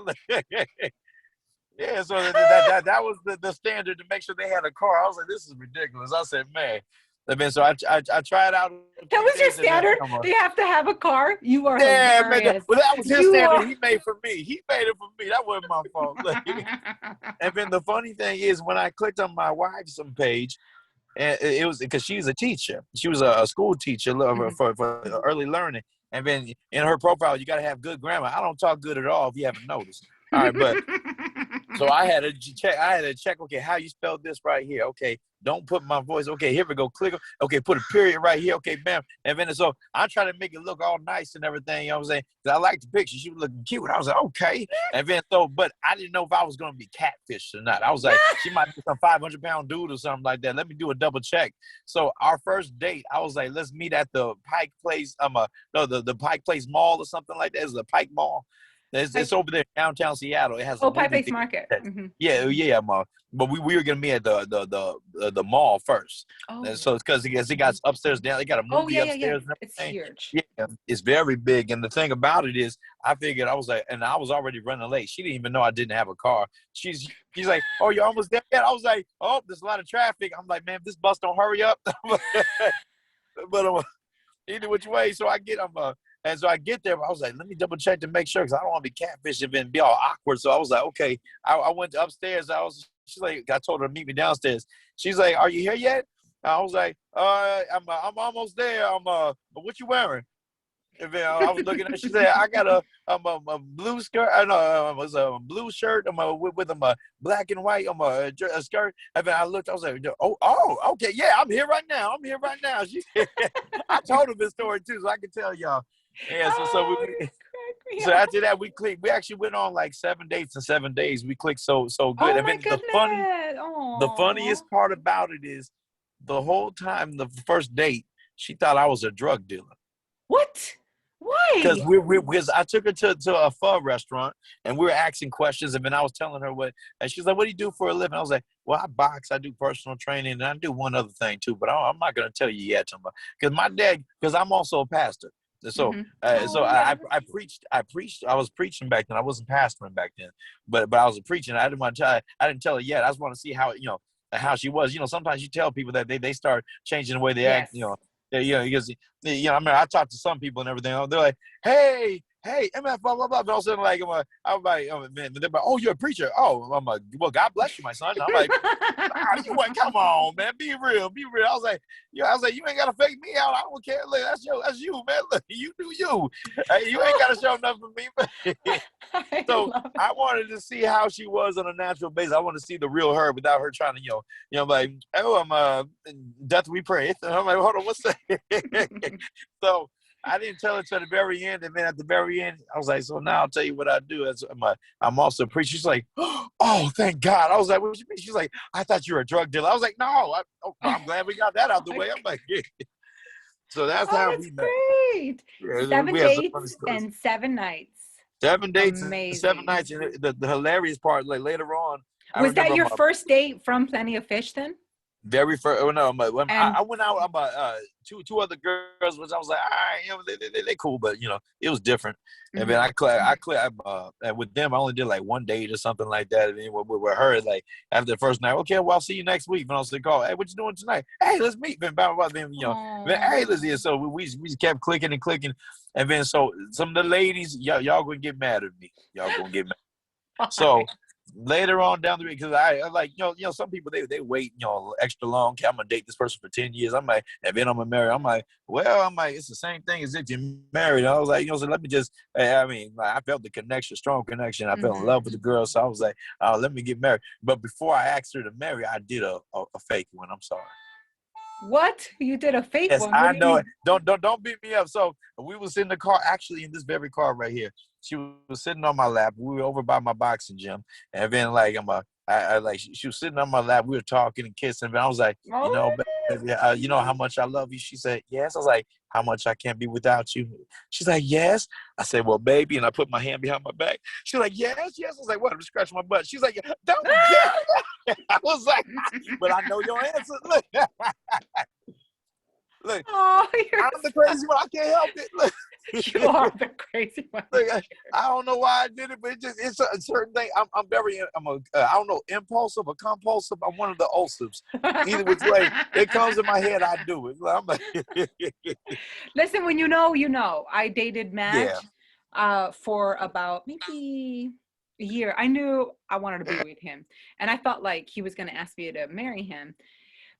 Yeah, so that was the standard to make sure they had a car. I was like, this is ridiculous. I said, man. And then so I tried out. That was your standard? They have to have a car? You are hilarious. Man. Well, that was his standard he made for me. He made it for me. That wasn't my fault. And then the funny thing is when I clicked on my wife's page, and it was because she's a teacher. She was a school teacher for early learning. And then in her profile, you got to have good grammar. I don't talk good at all if you haven't noticed. All right, but so I had to check. Okay, how you spelled this right here? Okay, don't put my voice. Okay, here we go. Click. Okay, put a period right here. Okay, bam. And then so I try to make it look all nice and everything. You know what I'm saying? Because I liked the picture. She was looking cute. I was like, okay. And then but I didn't know if I was gonna be catfished or not. I was like, she might be some 500-pound dude or something like that. Let me do a double check. So our first date, I was like, let's meet at the Pike Place. The Pike Place Mall or something like that. It's the Pike Mall. It's over there downtown Seattle. It has Pike Place Market. Mm-hmm. Yeah. But we were gonna meet at the mall first. Oh. And so it's because it got upstairs down. They got a movie upstairs. Yeah. It's huge. Yeah, it's very big. And the thing about it is, I figured I was like, and I was already running late. She didn't even know I didn't have a car. She's like, oh, you're almost there yet? I was like, oh, there's a lot of traffic. I'm like, man, if this bus don't hurry up. But either which way, so I get And so I get there, I was like, let me double check to make sure because I don't want to be catfished and be all awkward. So I was like, okay. I went upstairs. She's like, I told her to meet me downstairs. She's like, are you here yet? I was like, I'm almost there. What you wearing? And then I was looking at. She said, I got a blue skirt. I know it was a blue shirt. With a black and white. A skirt. And then I looked. I was like, oh, okay, yeah, I'm here right now. I told her this story too, so I can tell y'all. Yeah, so after that we clicked. We actually went on like 7 dates in 7 days. We clicked so good. Oh and my goodness. The funniest part about it is the whole time the first date, she thought I was a drug dealer. What? Why? Because I took her to a pho restaurant and we were asking questions, and then I was telling her and she's like, what do you do for a living? I was like, well, I box, I do personal training, and I do one other thing too, but I'm not going to tell you yet, because my dad, because I'm also a pastor. So, Mm-hmm. so Oh, yeah. I preached. I was preaching back then. I wasn't pastoring back then, but I was preaching. I didn't want to tell. I didn't tell her yet. I just want to see how how she was. Sometimes you tell people that they start changing the way they act. Yes. Because I mean, I talk to some people and everything. They're like, hey. Hey, MF, blah blah blah. But all of a sudden, like, I'm like, man, they're like, oh, you're a preacher. Oh, I'm like, well, God bless you, my son. I'm like, you went, come on, man, be real, be real. I was like, you ain't gotta fake me out. I don't care. Look, that's you, man. Look, you do you. Hey, you ain't gotta show nothing for me. I So love it. I wanted to see how she was on a natural basis. I want to see the real her without her trying to, like, oh, I'm death we pray. And I'm like, hold on, what's that? So I didn't tell her till the very end, and then at the very end, I was like, so now I'll tell you what I do. I'm also a preacher. She's like, oh, thank God. I was like, what you mean? She's like, I thought you were a drug dealer. I was like, no. I'm glad we got that out the way. I'm like, yeah. So that's Oh, how that's we met. great. Yeah, Seven we had some funny dates stories. and 7 nights. 7 dates and 7 Amazing. nights. And the hilarious part, like later on, I Was that remember your first date from Plenty of Fish then? very first. Oh no, And I went out about two other girls, which I was like, all right, they cool, but it was different. And then and with them, I only did like one date or something like that. And then with her, like after the first night, okay, well, I'll see you next week. And I was like, oh, hey, what you doing tonight? Hey, let's meet. Then blah blah blah. Then hey, let's see. So we just kept clicking and clicking, and then so some of the ladies, y'all gonna get mad at me. Y'all gonna get mad. So later on down the road, because I like, some people they wait, extra long. Okay, I'm gonna date this person for 10 years. I'm like, and then I'm gonna marry. I'm like, it's the same thing as if you're married. I was like, so let me just, I mean, I felt the connection, strong connection. I fell in love with the girl, so I was like, let me get married. But before I asked her to marry, I did a fake one. I'm sorry. what? You did a fake Yes, one? What I do you know mean? it. Don't beat me up. So we was in the car, actually in this very car right here. She was sitting on my lap. We were over by my boxing gym, and then like she was sitting on my lap. We were talking and kissing. And I was like, Oh, baby, you know how much I love you. She said, yes. I was like, how much I can't be without you. She's like, yes. I said, well, baby, and I put my hand behind my back. She's like, yes, yes. I was like, what? I'm just scratching my butt. She's like, don't get it. I was like, but I know your answer. Look. Look, oh, I'm the crazy one. I can't help it. Look. you are the crazy one. Look, I don't know why I did it, but it's a certain thing. I don't know, impulsive or compulsive. I'm one of the ulcives. Either which way it comes in my head, I do it. I'm like, Listen, when you know. I dated Madge for about maybe a year. I knew I wanted to be with him, and I felt like he was going to ask me to marry him.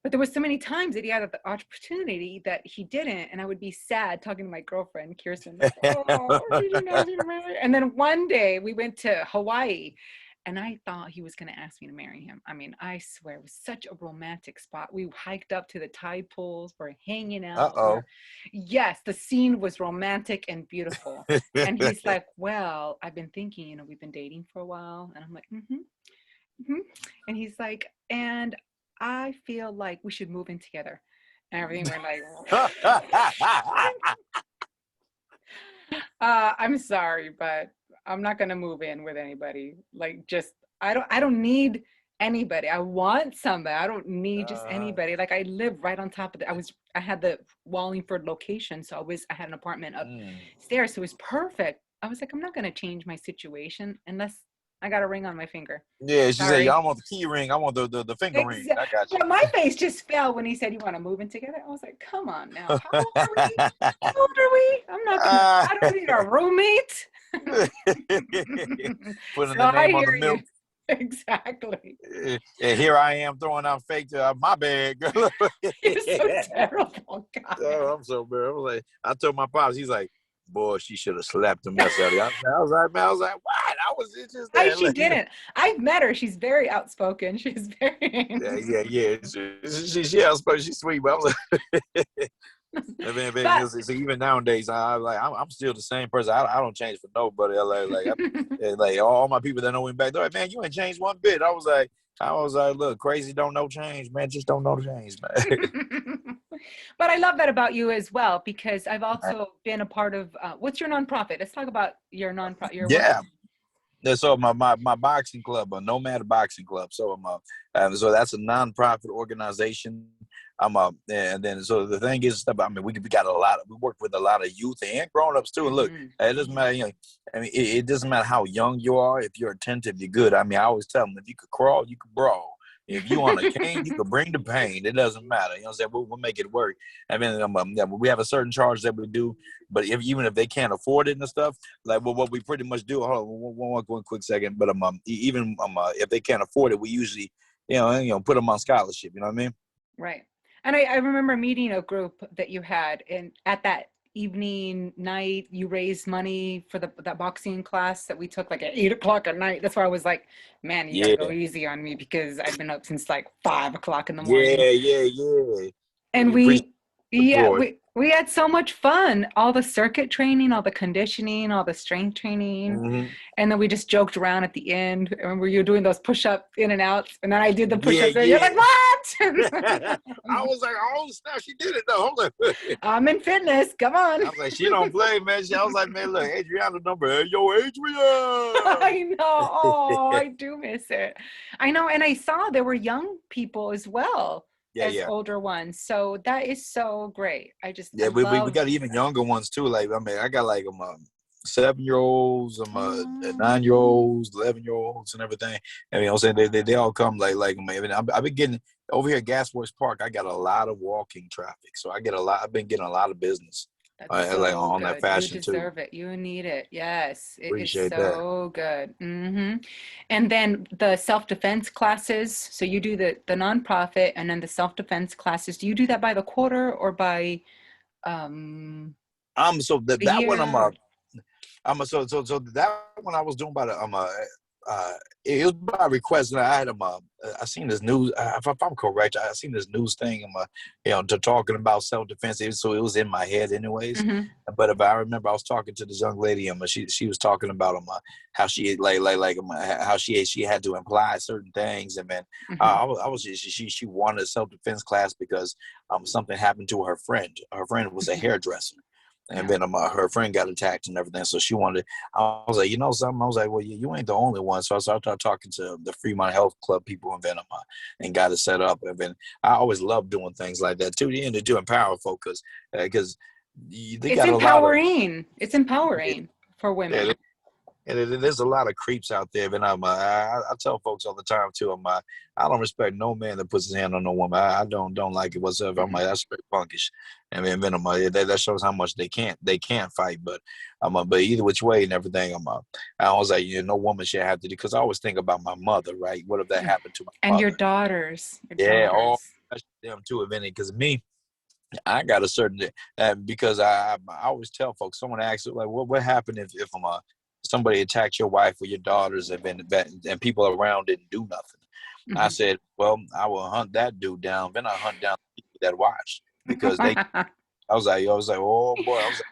But there was so many times that he had the opportunity that he didn't, and I would be sad talking to my girlfriend Kirsten, like, "Oh, did you not marry?" And then one day we went to Hawaii, and I thought he was going to ask me to marry him. I mean, I swear it was such a romantic spot. We hiked up to the tide pools, we're hanging out. Yes, the scene was romantic and beautiful. And he's like, "Well, I've been thinking, we've been dating for a while," and I'm like, and he's like, "And I feel like we should move in together." And everything went like, I'm sorry, but I'm not gonna move in with anybody. Like, just I don't need anybody. I want somebody. I don't need just anybody. Like, I live right on top of I had the Wallingford location, so I had an apartment upstairs, so it was perfect. I was like, I'm not gonna change my situation unless I got a ring on my finger. Yeah, she said, Sorry. I don't want the key ring. I want the finger ring. I got you. But my face just fell when he said, "You want to move in together?" I was like, "Come on now. How old are we? How old are we? I don't need a roommate." Putting So the I name on the hear you. milk. Exactly. And here I am throwing out fake my bad, girl. You're so terrible, God. Oh, I'm so bad. I was like, I told my pops, he's like, boy, she should have slapped the mess out of you. I was like, man, what? I was just there. She didn't. I've met her. She's very outspoken. She's very yeah. She outspoken. She's sweet, but I was like, and even nowadays, I'm still the same person. I don't change for nobody. Like all my people that know me back, they're like, man, you ain't changed one bit. I was like, look, crazy don't know change, man. Just don't know change, man. But I love that about you as well, because I've also been a part of, what's your nonprofit? Let's talk about your nonprofit. Yeah. So my boxing club, a Nomad Boxing Club. So so that's a nonprofit organization. And then so the thing is, stuff. I mean, we got we work with a lot of youth and grown ups too. And look, it doesn't matter. You know, I mean, it doesn't matter how young you are. If you're attentive, you're good. I mean, I always tell them, if you could crawl, you could brawl. If you on a cane, you can bring the pain. It doesn't matter. You know what I'm saying? We'll make it work. I mean, yeah, we have a certain charge that we do, but even if they can't afford it and stuff, like what we pretty much do. Hold on, one quick second. But even if they can't afford it, we usually put them on scholarship. You know what I mean? Right. And I remember meeting a group that you had, and at that evening night, you raised money for that boxing class that we took like at 8:00 at night. That's why I was like, man, you gotta go easy on me because I've been up since like 5:00 in the morning. Yeah. And we had so much fun. All the circuit training, all the conditioning, all the strength training. Mm-hmm. And then we just joked around at the end. I remember you doing those push-up in and outs. And then I did the push-ups. And you're like, what? I was like, oh, snap, she did it though. I'm in fitness. Come on. I was like, she don't play, man. I was like, man, look, Adriana number. Hey, yo, Adrian. I know. Oh, I do miss it. I know. And I saw there were young people as well. Older ones, so that is so great. We got even younger ones too. Like I mean, I got like 7-year-olds, 9-year-olds, 11-year-olds, and everything. I mean, I'm saying they all come like I mean, I've been getting over here at Gasworks Park. I got a lot of walking traffic, so I've been getting a lot of business. Like on that fashion too. You deserve it. You need it. Yes, it Appreciate is so good. Mm-hmm. And then the self-defense classes. So you do the nonprofit, and then the self-defense classes. Do you do that by the quarter or by? So that one so that one I was doing by the it was by request. And I had I seen this news. If I'm correct, I seen this news thing. To talking about self-defense. So it was in my head, anyways. Mm-hmm. But if I remember, I was talking to this young lady. She was talking about how she how she had to imply certain things, and then she wanted a self-defense class because something happened to her friend. Her friend was a hairdresser. And then her friend got attacked and everything. So she wanted, I was like, you know something? I was like, well, you ain't the only one. So I started talking to the Fremont Health Club people in Venom and got it set up. And then I always love doing things like that too. To empower folks because it's empowering. It's empowering for women. Yeah, and there's a lot of creeps out there, and I tell folks all the time too. I don't respect no man that puts his hand on no woman. I don't like it whatsoever. I'm like, that's straight punkish. And then that shows how much they can't fight. But but either which way and everything, I was like, no woman should have to do, because I always think about my mother, right? What if that happened to my and mother? Your daughters. All them too, if any, because me. I got a certain because I always tell folks. Someone asks like, what happened if somebody attacked your wife or your daughters and people around didn't do nothing? Mm-hmm. I said, well, I will hunt that dude down. Then I hunt down the people that watched, because they. I was like, oh boy. I was like,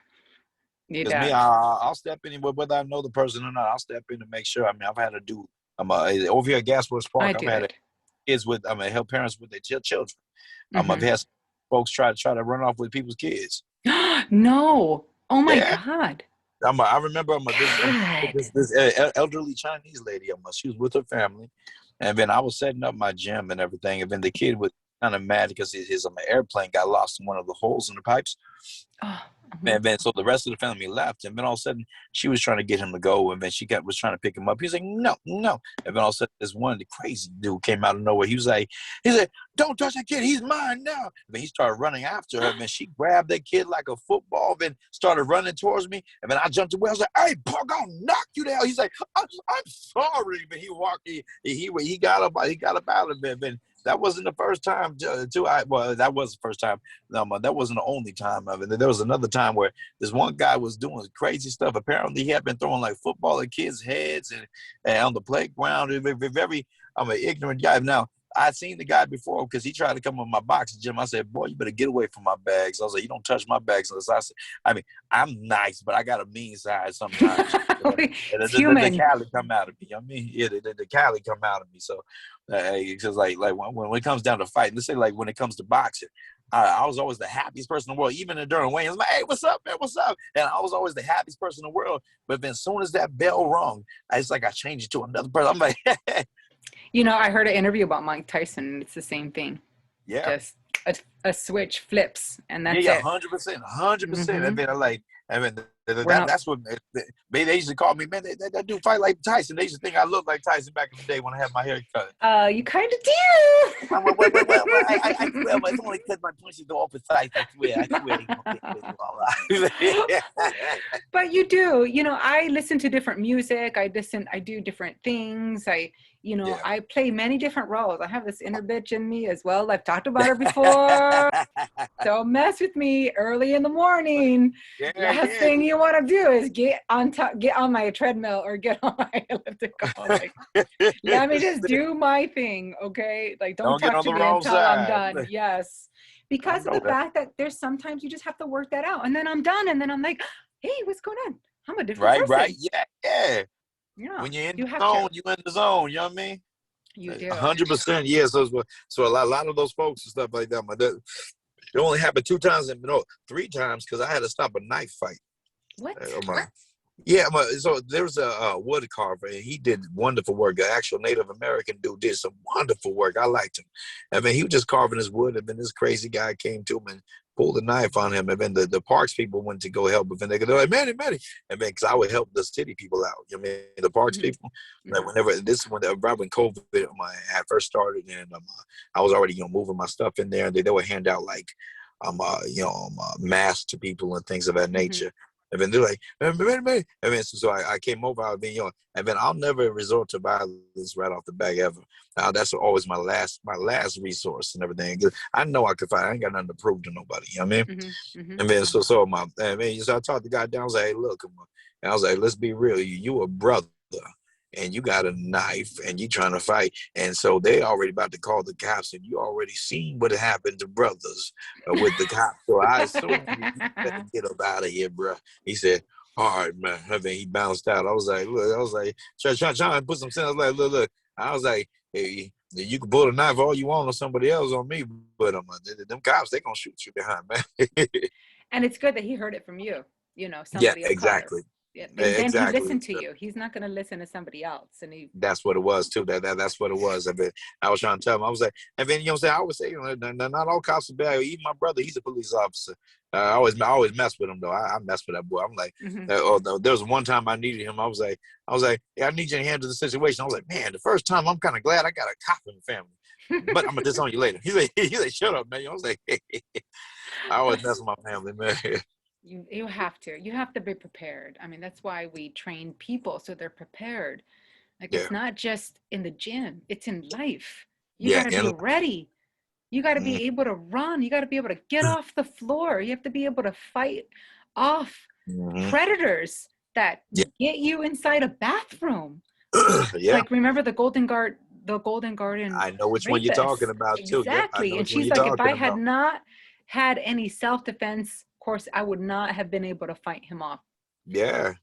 because me, I'll step in whether I know the person or not. I'll step in to make sure. I mean, I've had to do. Over here at Gasworks Park. I've had kids with. Help parents with their children. Mm-hmm. I've had folks try to run off with people's kids. No! Oh my God! I remember this elderly Chinese lady. She was with her family, and then I was setting up my gym and everything, and then the kid was kind of mad because his airplane got lost in one of the holes in the pipes. And then so the rest of the family left, and then all of a sudden she was trying to get him to go, and then she was trying to pick him up. He was like, no. And then all of a sudden this one crazy dude came out of nowhere. He said, don't touch that kid. He's mine now. And then he started running after her, and then she grabbed that kid like a football, then started running towards me. And then I jumped away. I was like, hey, Pug, I'll knock you down. He's like, I'm sorry. But he walked, he got up out of it. Then that wasn't the first time that was the first time. No, that wasn't the only time of it. There was another time where this one guy was doing crazy stuff. Apparently he had been throwing like football at kids' heads and on the playground. Very I'm an ignorant guy. Now, I'd seen the guy before because he tried to come in my boxing gym. I said, boy, you better get away from my bags. I was like, you don't touch my bags unless I'm nice, but I got a mean side sometimes. The Cali come out of me. I mean, the Cali come out of me. So it's just like when it comes down to fighting, let's say like when it comes to boxing, I was always the happiest person in the world. Even during weigh-ins, like, hey, what's up, man? What's up? And I was always the happiest person in the world. But then as soon as that bell rung, I changed it to another person. I'm like, I heard an interview about Mike Tyson, and it's the same thing. Yeah. Just a switch flips, and Yeah, that's yeah, it. 100%, 100%. Hmm. And then I mean, We're not. that's what they used to call me, man. That dude fight like Tyson. They used to think I looked like Tyson back in the day when I had my hair cut. You kind of do. Well, I swear, but it's only because my punches go off precise. I swear, they gonna get with you all right. But you do, I listen to different music. I do different things. Yeah. I play many different roles. I have this inner bitch in me as well. I've talked about her before. Don't mess with me early in the morning. Yeah, Last yeah. thing you want to do is get on my treadmill or get on my elliptical. Like, let me just do my thing, okay? Like, don't Don't get talk on to the me wrong until I'm side. done. Yes. I Because of know the that. fact that there's sometimes you just have to work that out. And then I'm done. And then I'm like, hey, what's going on? I'm a different Right, person. right. Yeah, yeah. Yeah. When you're in You the have zone, to. you in the zone. You know what I mean? You do. 100%. Yeah. So a lot of those folks and stuff like that. It only happened 2 times, no, 3 times, because I had to stop a knife fight. What? Yeah, so there was a wood carver, and he did wonderful work. An actual Native American dude did some wonderful work. I liked him. I mean, he was just carving his wood, and then this crazy guy came to him and pulled a knife on him. And then the parks people went to go help, but then they're like, Manny. And then, because I would help the city people out. You know what I mean? The parks people. Like, whenever, this is right when COVID had first started, and I was already, moving my stuff in there, and they would hand out, like, masks to people and things of that nature. And then they're like, and then so I came over, and then I'll never resort to violence right off the bat ever. That's always my last resource and everything. I know I could fight. I ain't got nothing to prove to nobody. You know what I mean? And then so I talked the guy down. I was like, hey, look, come on. And I was like, let's be real. You a brother, and you got a knife, and you trying to fight, and so they already about to call the cops, and you already seen what happened to brothers with the cops. So I assume you better get up out of here, bro. He said, all right, man. And then he bounced out. I was like, trying to put some sense. I was like, look. I was like, hey, you can pull a knife all you want on somebody else on me, but them cops, they gonna shoot you behind, man. And it's good that he heard it from you, Yeah, somebody of color. exactly. Yeah. And then he Exactly. listened to you. He's not going to listen to somebody else. And That's what it was too. That's what it was. I was trying to tell him. I was like, and then I always say, not all cops are bad. Even my brother, he's a police officer. I always mess with him though. I mess with that boy. I'm like, oh no. There was one time I needed him. I was like, yeah, I need you to handle the situation. I was like, man, the first time I'm kind of glad I got a cop in the family. But I'm gonna disown you later. He's like, shut up, man. I was like, I always mess with my family, man. You have to be prepared. I mean, that's why we train people so they're prepared. Like, Yeah. it's not just in the gym, it's in life. You Yeah. got to be ready. You got to be able to run. You got to be able to get off the floor. You have to be able to fight off predators that get you inside a bathroom. Yeah. Like, remember the Golden Garden. I know which rapist. one you're talking about too. Exactly. Yep, And she's like, if I had not had any self-defense course, I would not have been able to fight him off. Yeah.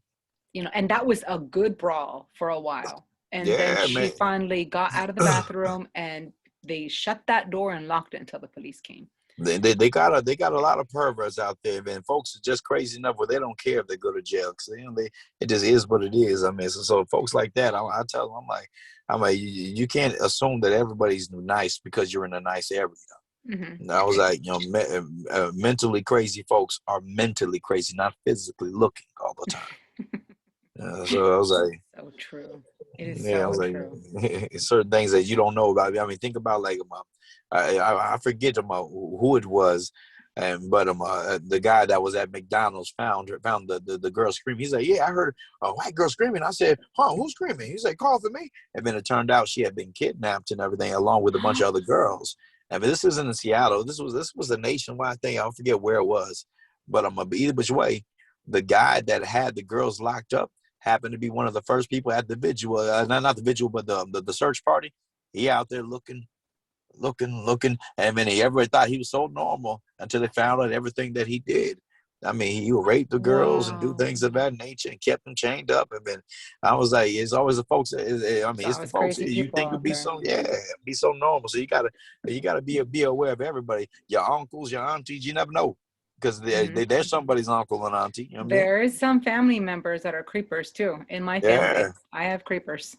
And that was a good brawl for a while. And then she finally got out of the bathroom, and they shut that door and locked it until the police came. They got a lot of perverts out there, man. Folks are just crazy enough where they don't care if they go to jail, because it just is what it is. I mean, so folks like that, I tell them, I'm like, you can't assume that everybody's nice because you're in a nice area. And I was like, mentally crazy folks are mentally crazy, not physically looking all the time. So I was like, so true. It is I was true. Certain things that you don't know about. I mean, think about like I forget who it was, but the guy that was at McDonald's found the girl screaming. He's like, yeah, I heard a white girl screaming. I said, who's screaming? He's like, call for me. And then it turned out she had been kidnapped and everything, along with a bunch of other girls. I mean, this isn't in Seattle. This was a nationwide thing. I don't forget where it was, but either which way, the guy that had the girls locked up happened to be one of the first people at the vigil, not the vigil, but the search party. He out there looking, and then everybody thought he was so normal until they found out everything that he did. I mean, he would rape the girls and do things of that nature and kept them chained up. And then I was like, it's always the folks. I mean, it's the folks you think would be be so normal. So you gotta be aware of everybody. Your uncles, your aunties, you never know. because they're somebody's uncle and auntie. You know what I mean? There is some family members that are creepers too. In my family, Yeah. I have creepers.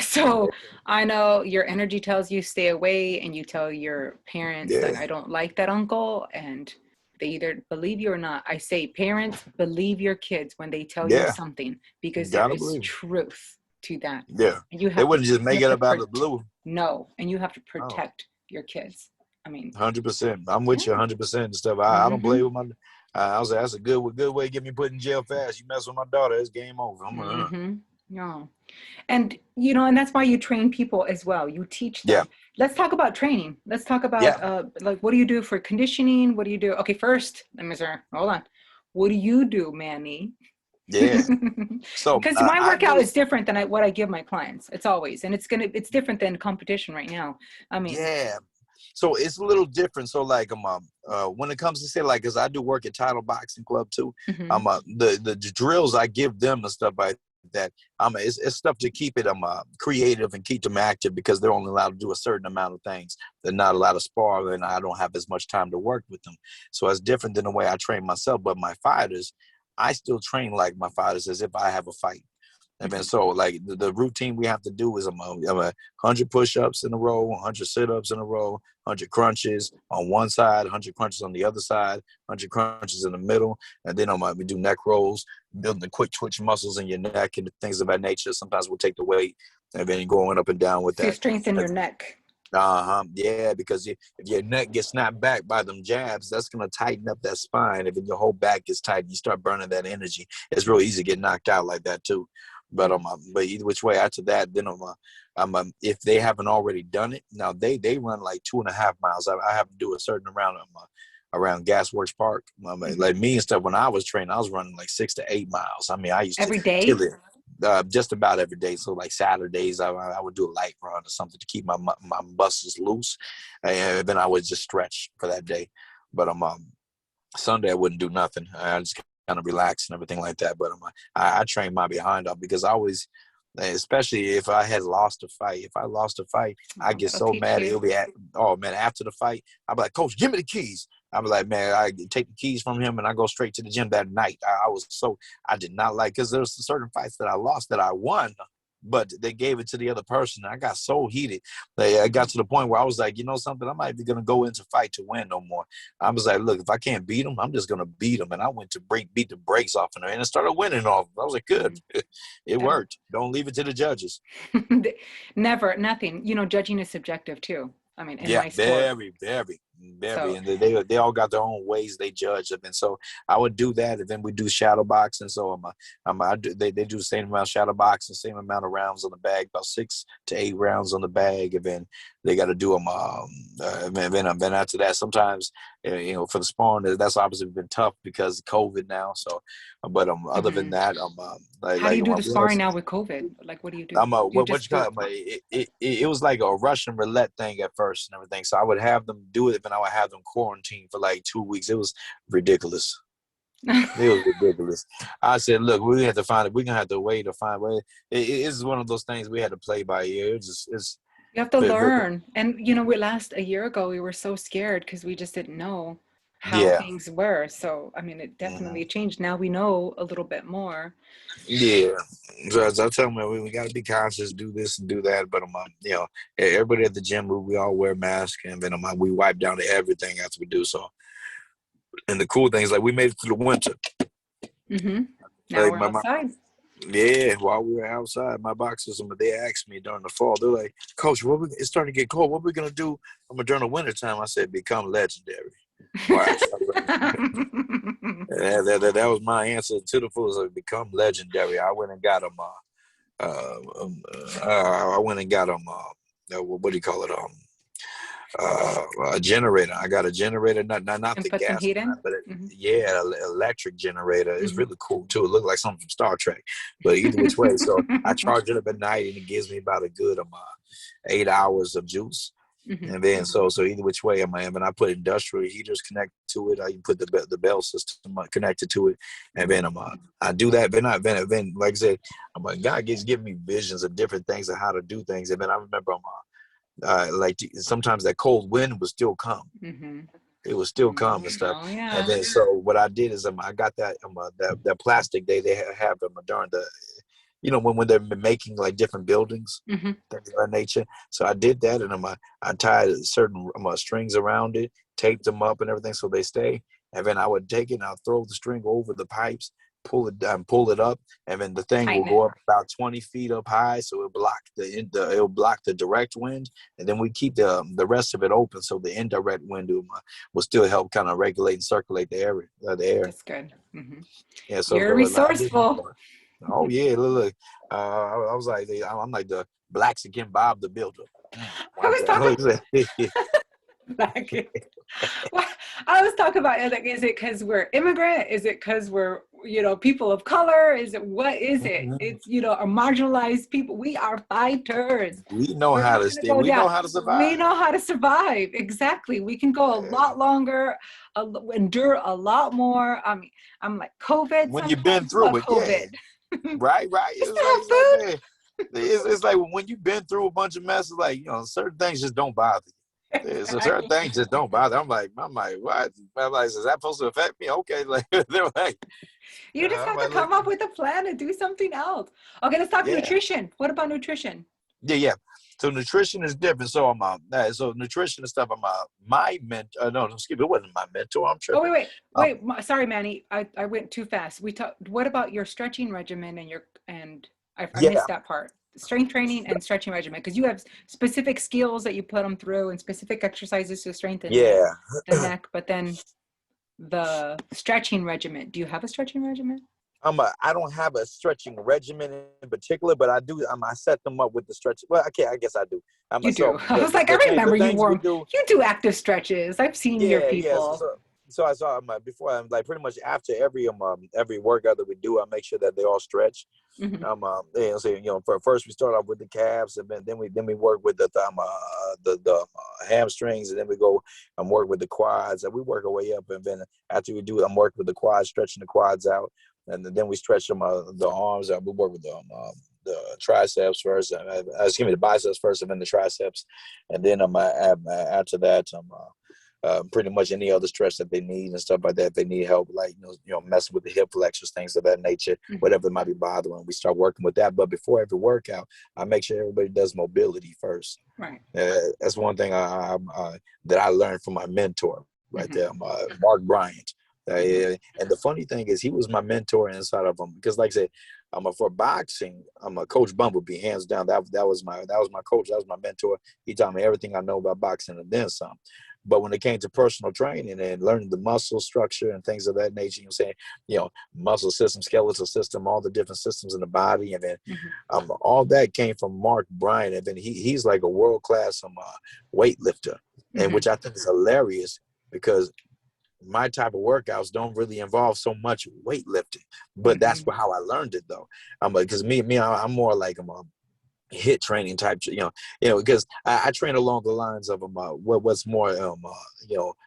So I know your energy tells you stay away, and you tell your parents that Yeah. I don't like that uncle, and they either believe you or not. I say, parents, believe your kids when they tell you Yeah. something, because there Gotta is believe. truth to that. Yeah. And you They have wouldn't just make you it have up to out of the blue. no, and you have to Oh, protect your kids. I mean, 100%. I'm with you 100% and stuff. I don't play mm-hmm, with my. I was like, that's a good way to get me put in jail fast. You mess with my daughter, it's game over. mm-hmm. No. And and that's why you train people as well. You teach Yeah. them. Let's talk about training. Let's talk Yeah. about like, what do you do for conditioning? What do you do? Okay, first, let me say, hold on. What do you do, Manny? Yeah. So Because my I workout do. is different than what I give my clients. It's always, and it's different than competition right now. I mean, Yeah. So it's a little different. So like when it comes to say like, cause I do work at Title Boxing Club too. mm-hmm, The drills I give them and stuff like that. It's stuff to keep it creative and keep them active, because they're only allowed to do a certain amount of things. They're not allowed to spar, and I don't have as much time to work with them. So it's different than the way I train myself. But my fighters, I still train like my fighters as if I have a fight. And then so like the routine we have to do is I'm a 100 push-ups in a row, 100 sit-ups in a row, 100 crunches on one side, 100 crunches on the other side, 100 crunches in the middle, and then we do neck rolls, building the quick twitch muscles in your neck and things of that nature. Sometimes we'll take the weight and then going up and down with so you that. strengthen your neck. Yeah, because if your neck gets snapped back by them jabs, that's gonna tighten up that spine. If your whole back gets tight, you start burning that energy. It's real easy to get knocked out like that too. But either which way, after that, then if they haven't already done it, now they run like 2.5 miles. I have to do a certain amount around Gasworks Park. Like me and stuff. When I was training, I was running like 6 to 8 miles. I mean, I used to Every kill day? it. Just about every day. So like Saturdays, I would do a light run or something to keep my muscles loose, and then I would just stretch for that day. But Sunday I wouldn't do nothing. I just kind of relax and everything like that. But I train my behind up, because I always, especially if I had lost a fight, if I lost a fight, I get That'll so teach mad. you. It'll be oh man, after the fight, I'll be like, Coach, give me the keys. I'll be like, man, I take the keys from him and I go straight to the gym that night. I did not like, because there's certain fights that I lost that I won, but they gave it to the other person. I got so heated. I got to the point where I was like, you know something, I'm not even going to go into fight to win no more. I was like, look, if I can't beat him, I'm just going to beat him. And I went to beat the brakes off of her, and I started winning off. I was like, good. It worked. Don't leave it to the judges. Never, nothing. Judging is subjective too. I mean, in Yeah, my sport. very, very, very, So, and they all got their own ways they judge them, and so I would do that, and then we do shadow boxing. So they do the same amount of shadow boxing, same amount of rounds on the bag, about 6 to 8 rounds on the bag, and then they got to do them. And then after that, sometimes for the sparring, that's obviously been tough because of COVID now. So, but other than that, how do you do the sparring now with COVID? Like, what do you do? I'm Do you what just you do call it was like a Russian roulette thing at first and everything. So I would have them do it, and I would have them quarantine for like 2 weeks. It was ridiculous. It was ridiculous. I said, look, we have to find it. We're gonna have to wait to find a way. It's one of those things we had to play by ear. It's You have to very, learn. And a year ago, we were so scared because we just didn't know how yeah. things were. So, I mean, it Mhm. definitely changed. Now we know a little bit more. Yeah. So as I tell them, we got to be conscious, do this and do that. But everybody at the gym, we all wear masks, and then we wipe down everything after we do so. And the cool thing is, like, we made it through the winter. Mm-hmm. Now Like we're outside. yeah, while we were outside, my boxers, they asked me during the fall, they're like, Coach, it's starting to get cold. What are we going to do during the winter time? I said, become legendary. Wow. That was my answer to the fools. Like, become legendary. I went and got them. I went and got them. What do you call it? A generator. I got a generator, not And the put some gas heat one, in. but Mm-hmm. electric generator. It's Mm-hmm. really cool too. It looked like something from Star Trek, but either which way. So I charge it up at night, and it gives me about a good 8 hours of juice. Mm-hmm. And then so either which way, and I put industrial heaters connected to it. I put the bell system connected to it, and then I do that. Then like I said, God giving me visions of different things of how to do things, and then I remember like sometimes that cold wind would still come. Mm-hmm. It was still calm and stuff. Oh And yeah. then so what I did is I got that plastic they have them during the, when they're making like different buildings, Mm-hmm. things of that nature. So I did that, and I tied certain strings around it, taped them up and everything so they stay. And then I would take it and I'll throw the string over the pipes, pull it up, and then the thing will Tighten it. go up about 20 feet up high, so it'll block the direct wind, and then we keep the rest of it open, so the indirect wind will still help kind of regulate and circulate the air. That's good. Mm-hmm. Yeah, so You're I did my resourceful. part. Oh yeah, look. I was like, I'm like the Blaxican Bob the Builder. I was talking Watch back. Well, I was talking about, like, is it because we're immigrant? Is it because we're, people of color? What is it? that. It's, a marginalized people. We are fighters. We know We're how not to going to stay. go We down. know how to We survive. know how to survive. Exactly. We can go a lot longer, endure a lot more. I mean, I'm like COVID When you've been sometimes. Well, through it, yeah. COVID. Right. You It's still like, have food? man, it's like when you've been through a bunch of messes, like, certain things just don't bother you. Yeah, so certain Exactly. things just don't bother. I'm like, what? I'm like, is that supposed to affect me? Okay, like they're like, You just I'm have to like, look, come up with a plan and do something else. Okay, let's talk yeah, nutrition. What about nutrition? yeah. So nutrition is different. So so nutrition and stuff. My mentor. No, excuse me, it wasn't my mentor. I'm Oh, tripping. wait. Sorry, Manny. I went too fast. What about your stretching regimen and I Yeah, missed that part. Strength training and stretching regimen, because you have specific skills that you put them through and specific exercises to strengthen yeah. the neck. But then the stretching regimen. Do you have a stretching regimen? I don't have a stretching regimen in particular, but I do. I set them up with the stretch. Well, okay, I guess I do. You So do. I was like, I the remember you things we warm. do. You do active stretches. I've seen your Yeah. people. So I saw before. I'm like pretty much after every workout that we do, I make sure that they all stretch. Hmm. So for first we start off with the calves, and then we work with the hamstrings, and then we go work with the quads, and we work our way up, and then after we do, I'm working with the quads, stretching the quads out, and then we stretch them the arms. We work with the triceps first, excuse me, the biceps first, and then the triceps, and then after that pretty much any other stretch that they need and stuff like that. If they need help, like messing with the hip flexors, things of that nature, Hmm. whatever might be bothering, we start working with that. But before every workout, I make sure everybody does mobility first. Right. That's one thing that I learned from my mentor right Hmm. there, Mark Bryant. Hmm. And the funny thing is, he was my mentor inside of him because, like I said, for boxing, I'm a Coach Bumblebee, hands down. That was my coach. That was my mentor. He taught me everything I know about boxing and then some. But when it came to personal training and learning the muscle structure and things of that nature, muscle system, skeletal system, all the different systems in the body, and then Hmm. all that came from Mark Bryan. And then he's like a world class weightlifter, and Hmm. which I think is hilarious because my type of workouts don't really involve so much weightlifting. But that's Hmm. how I learned it though. Because I'm more like hit training type, because I train along the lines of what's more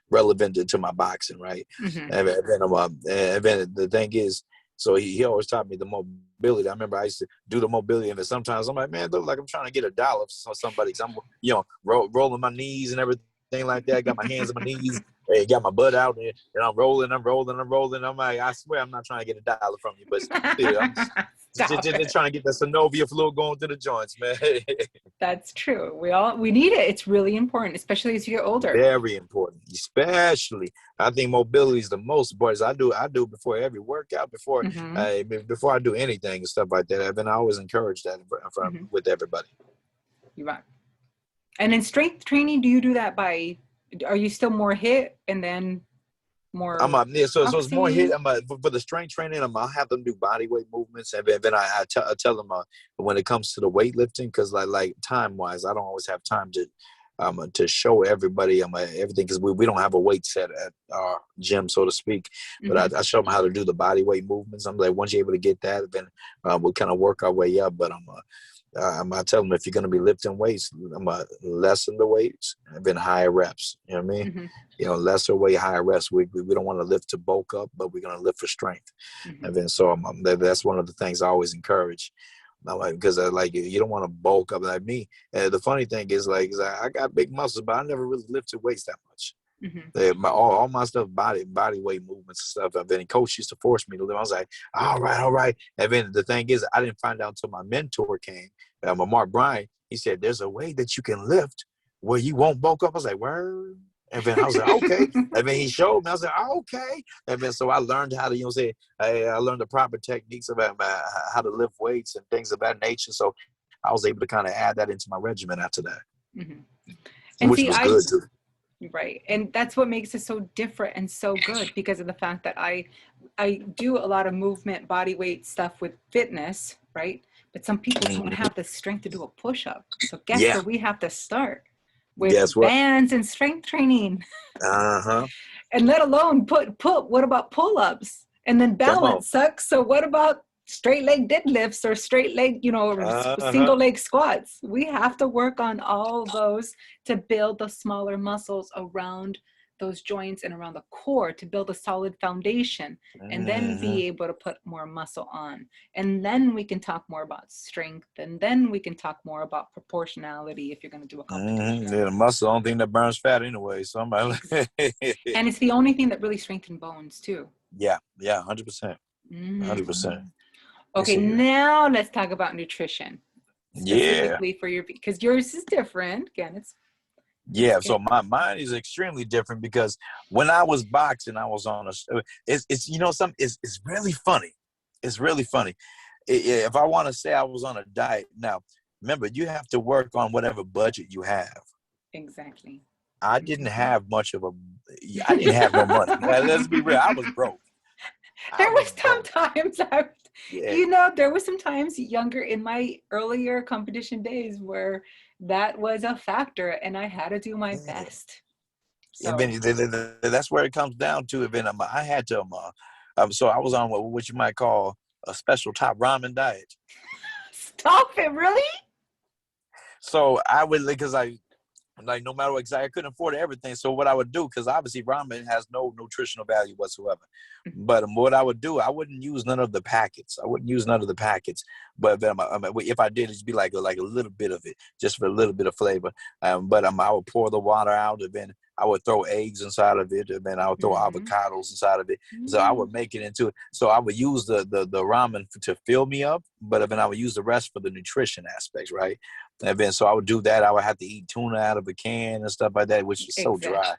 relevant to my boxing, right? Hmm. And then the thing is, so he always taught me the mobility. I remember I used to do the mobility, and then sometimes I'm like, man, look like I'm trying to get $1 from somebody. Cause I'm rolling my knees and everything like that. I got my hands on my knees. And got my butt out there, and I'm rolling. I'm like, I swear I'm not trying to get $1 from you, but still, I'm Stop just it. trying to get that synovial fluid going through the joints, man. That's true. We need it. It's really important, especially as you get older. Very important, especially. I think mobility is the most important. I do before every workout, Hmm. before I do anything and stuff like that. I've been always encouraged that Hmm. with everybody. You're right. And in strength training, do you do that are you still more hit and then more Yeah, so it's more hit. boxing? For the strength training, I have them do body weight movements, and then I tell them when it comes to the weightlifting, because like time wise, I don't always have time to show everybody everything, because we don't have a weight set at our gym, so to speak. Hmm. But I show them how to do the body weight movements. I'm like, once you're able to get that, then we'll kind of work our way up. But I tell them, if you're going to be lifting weights, I'm lessen the weights and then higher reps. You know what I mean? Hmm. Lesser weight, higher reps. We don't want to lift to bulk up, but we're going to lift for strength. Hmm. And then so that's one of the things I always encourage. Because like you don't want to bulk up like me. And the funny thing is, like, I got big muscles, but I never really lifted weights that much. Mm-hmm. All my stuff, body weight movements and stuff. And then the coach used to force me to live. I was like, all right. And then the thing is, I didn't find out until my mentor came, Mark Bryan. He said, there's a way that you can lift where you won't bulk up. I was like, word. And then I was like, okay. And then he showed me. I was like, oh, okay. And then so I learned how to, I learned the proper techniques about how to lift weights and things of that nature. So I was able to kind of add that into my regimen after that, And which see, was good too. Right. And that's what makes it so different and so good, because of the fact that I do a lot of movement, body weight stuff with fitness, right? But some people don't have the strength to do a push-up. So guess where we have to start? With bands and strength training. And let alone what about pull-ups? And then balance sucks. So what about straight leg deadlifts or straight leg, single leg squats? We have to work on all those to build the smaller muscles around those joints and around the core to build a solid foundation, and then be able to put more muscle on. And then we can talk more about strength, and then we can talk more about proportionality if you're going to do a competition. Yeah, the muscle, the only thing that burns fat anyway. So and it's the only thing that really strengthens bones too. Yeah, 100%. 100%. Okay, now let's talk about nutrition. Specifically for because yours is different. Again, so mine is extremely different, because when I was boxing, I was on it's really funny. It's really funny. If I want to say I was on a diet, now remember, you have to work on whatever budget you have. Exactly. I didn't have much of I didn't have no money. Let's be real. I was broke. There was some times younger in my earlier competition days where that was a factor, and I had to do my best. So. And then that's where it comes down to. I had to, so I was on what you might call a special top ramen diet. Stop it, really? So I would, because no matter what, I couldn't afford everything. So what I would do, because obviously ramen has no nutritional value whatsoever. But what I would do, I wouldn't use none of the packets. But if I did, it'd be like a little bit of it, just for a little bit of flavor. But I would pour the water out, and then I would throw eggs inside of it, and then I would throw avocados inside of it. So I would make it into it. So I would use the ramen to fill me up, but then I would use the rest for the nutrition aspects, right? And then so I would do that. I would have to eat tuna out of a can and stuff like that, which is so dry.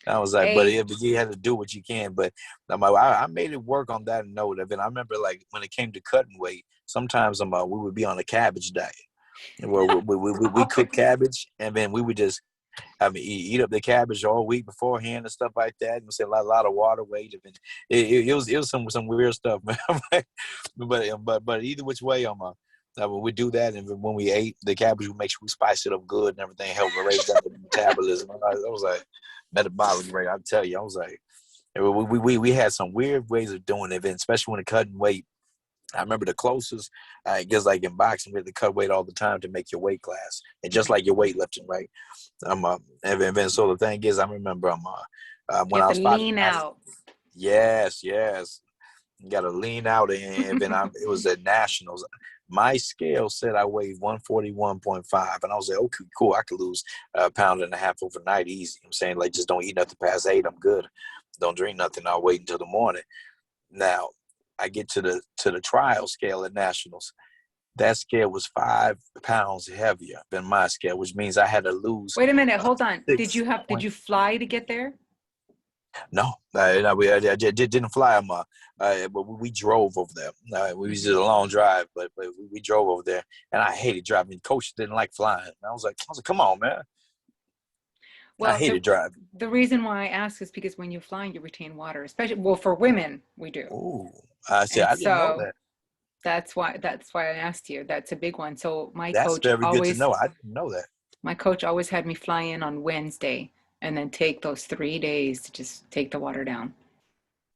I was like, but you had to do what you can. But I made it work on that note. And then I remember, like, when it came to cutting weight, sometimes we would be on a cabbage diet, where we cook cabbage, and then we would just eat up the cabbage all week beforehand and stuff like that. And say a lot of water weight. And it was some weird stuff, man. but either which way, we do that, and when we ate the cabbage, we make sure we spice it up good and everything, help raise that metabolism. I was like, metabolic rate. I tell you, I was like, we had some weird ways of doing it, especially when it cutting weight. I remember the closest, I guess, like in boxing, we had to cut weight all the time to make your weight class, and just like your weightlifting, right? And then so the thing is, I remember when I was lean out. Yes, you got to lean out, and then it was at nationals. My scale said I weighed 141.5, and I was like, okay, cool, I could lose a pound and a half overnight easy. I'm saying, like, just don't eat nothing past 8. I'm good. Don't drink nothing. I'll wait until the morning. Now, I get to the trial scale at nationals. That scale was 5 pounds heavier than my scale, which means I had to lose. Wait a minute, hold on. Did you fly to get there? No, I didn't fly them. But we drove over there. We did a long drive, but we drove over there, and I hated driving. Coach didn't like flying. And I was like, come on, man. Well, I hated driving. The reason why I ask is because when you're flying, you retain water, especially for women, we do. Ooh, I didn't know that. That's why I asked you. That's a big one. So that's coach very always, good to know. I didn't know that. My coach always had me fly in on Wednesday, and then take those 3 days to just take the water down.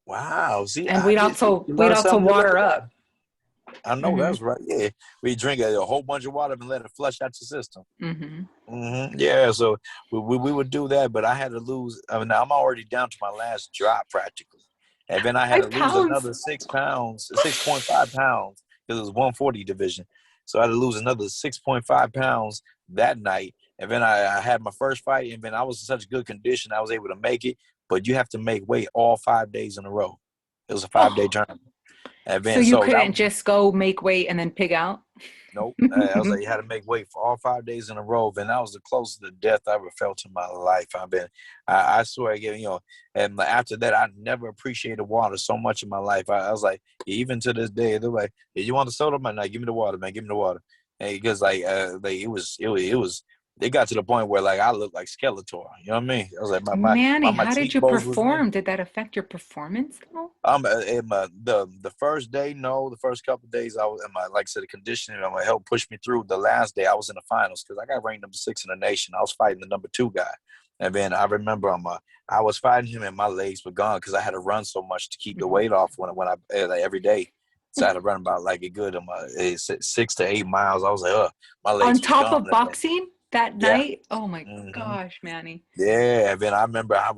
Wow. See, and we'd also water up. I know that's right. Yeah. We drink a whole bunch of water and let it flush out your system. Yeah. So we would do that, but I had to lose. Now I'm already down to my last drop practically. And then I had to lose another 6 pounds, 6.5 pounds, because it was 140 division. So I had to lose another 6.5 pounds that night. And then I had my first fight, and then I was in such good condition I was able to make it. But you have to make weight all 5 days in a row. It was a 5 day Oh, tournament. And so then you so that couldn't was just go make weight and then pig out? nope. I was like, you had to make weight for all 5 days in a row. And that was the closest to death I ever felt in my life. I swear, and after that, I never appreciated water so much in my life. I was like, even to this day, they're like, hey, you want the soda? Man, like, give me the water, man. Give me the water. And because it got to the point where like I looked like Skeletor. You know what I mean? I was like, Manny, my how did you cheekbones was in. perform? Did that affect your performance though? The first day, no. The first couple of days, I was in my, like I said, the conditioning. I'm gonna help push me through. The last day, I was in the finals because I got ranked number 6 in the nation. I was fighting the number 2 guy, and then I remember I was fighting him, and my legs were gone because I had to run so much to keep the weight off when I like, every day. So I had to run about like a good 6 to 8 miles. I was like, my On legs was top gone. of boxing that Yeah. night? Oh my Mm-hmm. gosh, Manny. Yeah, and then I remember I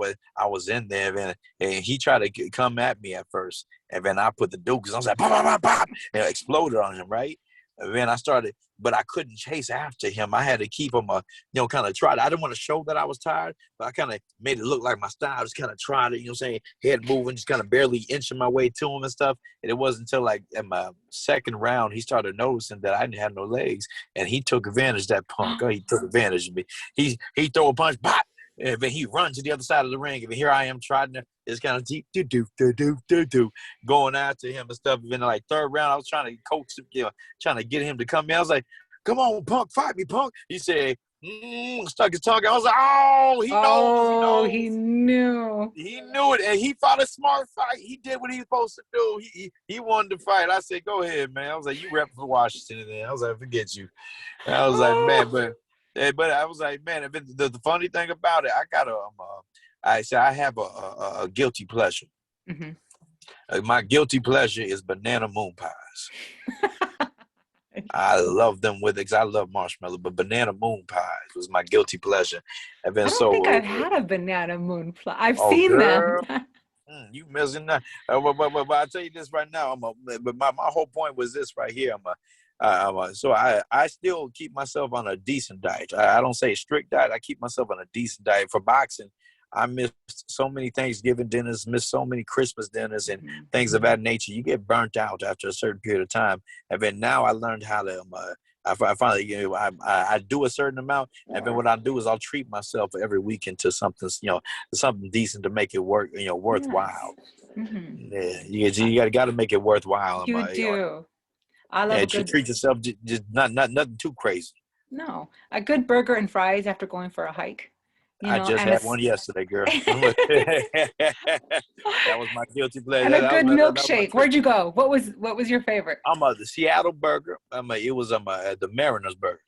was in there, and he tried to come at me at first, and then I put the dukes. I was like, pop, pop, pop, pop, and it exploded on him, right? And then I started, but I couldn't chase after him. I had to keep him, kind of tried. I didn't want to show that I was tired, but I kind of made it look like my style. Just kind of tried it, saying, head moving, just kind of barely inching my way to him and stuff. And it wasn't until like in my second round, he started noticing that I didn't have no legs, and he took advantage of that punk. Oh, he took advantage of me. He throw a punch, pop. And then he runs to the other side of the ring. And here I am trying to, it's kind of deep, going after him and stuff. And then like third round, I was trying to coax him, trying to get him to come in. I was like, come on, punk, fight me, punk. He said, stuck his tongue. I was like, oh, he knows. He knew. He knew it, and he fought a smart fight. He did what he was supposed to do. He wanted to fight. I said, go ahead, man. I was like, you rep for Washington. And then I was like, forget you. And I was like, man, but I was like, man, the funny thing about it, I have a guilty pleasure. Mm-hmm. My guilty pleasure is banana moon pies. I love them because I love marshmallow, but banana moon pies was my guilty pleasure. And then I don't think I've had a banana moon pie. I've seen them. You missing that? But I'll tell you this right now. But my whole point was this right here. So I still keep myself on a decent diet. I don't say a strict diet. I keep myself on a decent diet. For boxing, I missed so many Thanksgiving dinners, missed so many Christmas dinners, and things of that nature. You get burnt out after a certain period of time. And then now I learned how to. I finally, I do a certain amount, and then what I do is I'll treat myself every weekend to something, something decent to make it work, worthwhile. Yes. Mm-hmm. Yeah, you got to make it worthwhile. You do. I love a good. Treat yourself just not nothing too crazy. No, a good burger and fries after going for a hike. I just had one yesterday, girl. That was my guilty pleasure. And a good milkshake. Where'd you go? What was your favorite? The Seattle burger. It was the Mariners burger.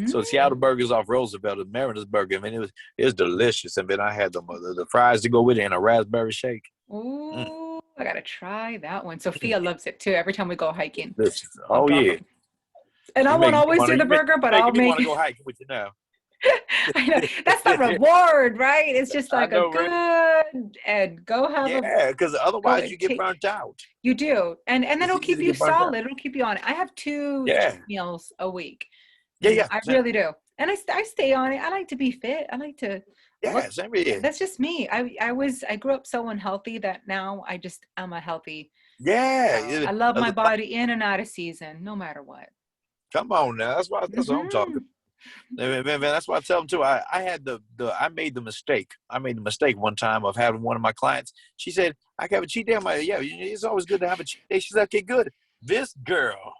So the Seattle burger is off Roosevelt. The Mariners burger. I mean, it was delicious. And then I had the fries to go with it and a raspberry shake. Ooh, I gotta try that one. Sophia loves it too. Every time we go hiking. Oh yeah. And I won't always do the burger, but I'll make it. Go hiking with you now. I know. That's the reward, right? It's just like a good right? and go have because otherwise you get burnt out. You do, and then it'll keep you solid. It'll keep you on it. I have 2 meals a week. Yeah. I really do, and I stay on it. I like to be fit. I like to. Yeah, same here. That's just me. I grew up so unhealthy that now I'm a healthy. Yeah, I love my body in and out of season, no matter what. Come on now, that's what I'm talking. Man, that's what I tell them too. I made the mistake. I made the mistake one time of having one of my clients. She said, I can have a cheat day. I'm like, yeah, it's always good to have a cheat day. She's like, okay, good. This girl.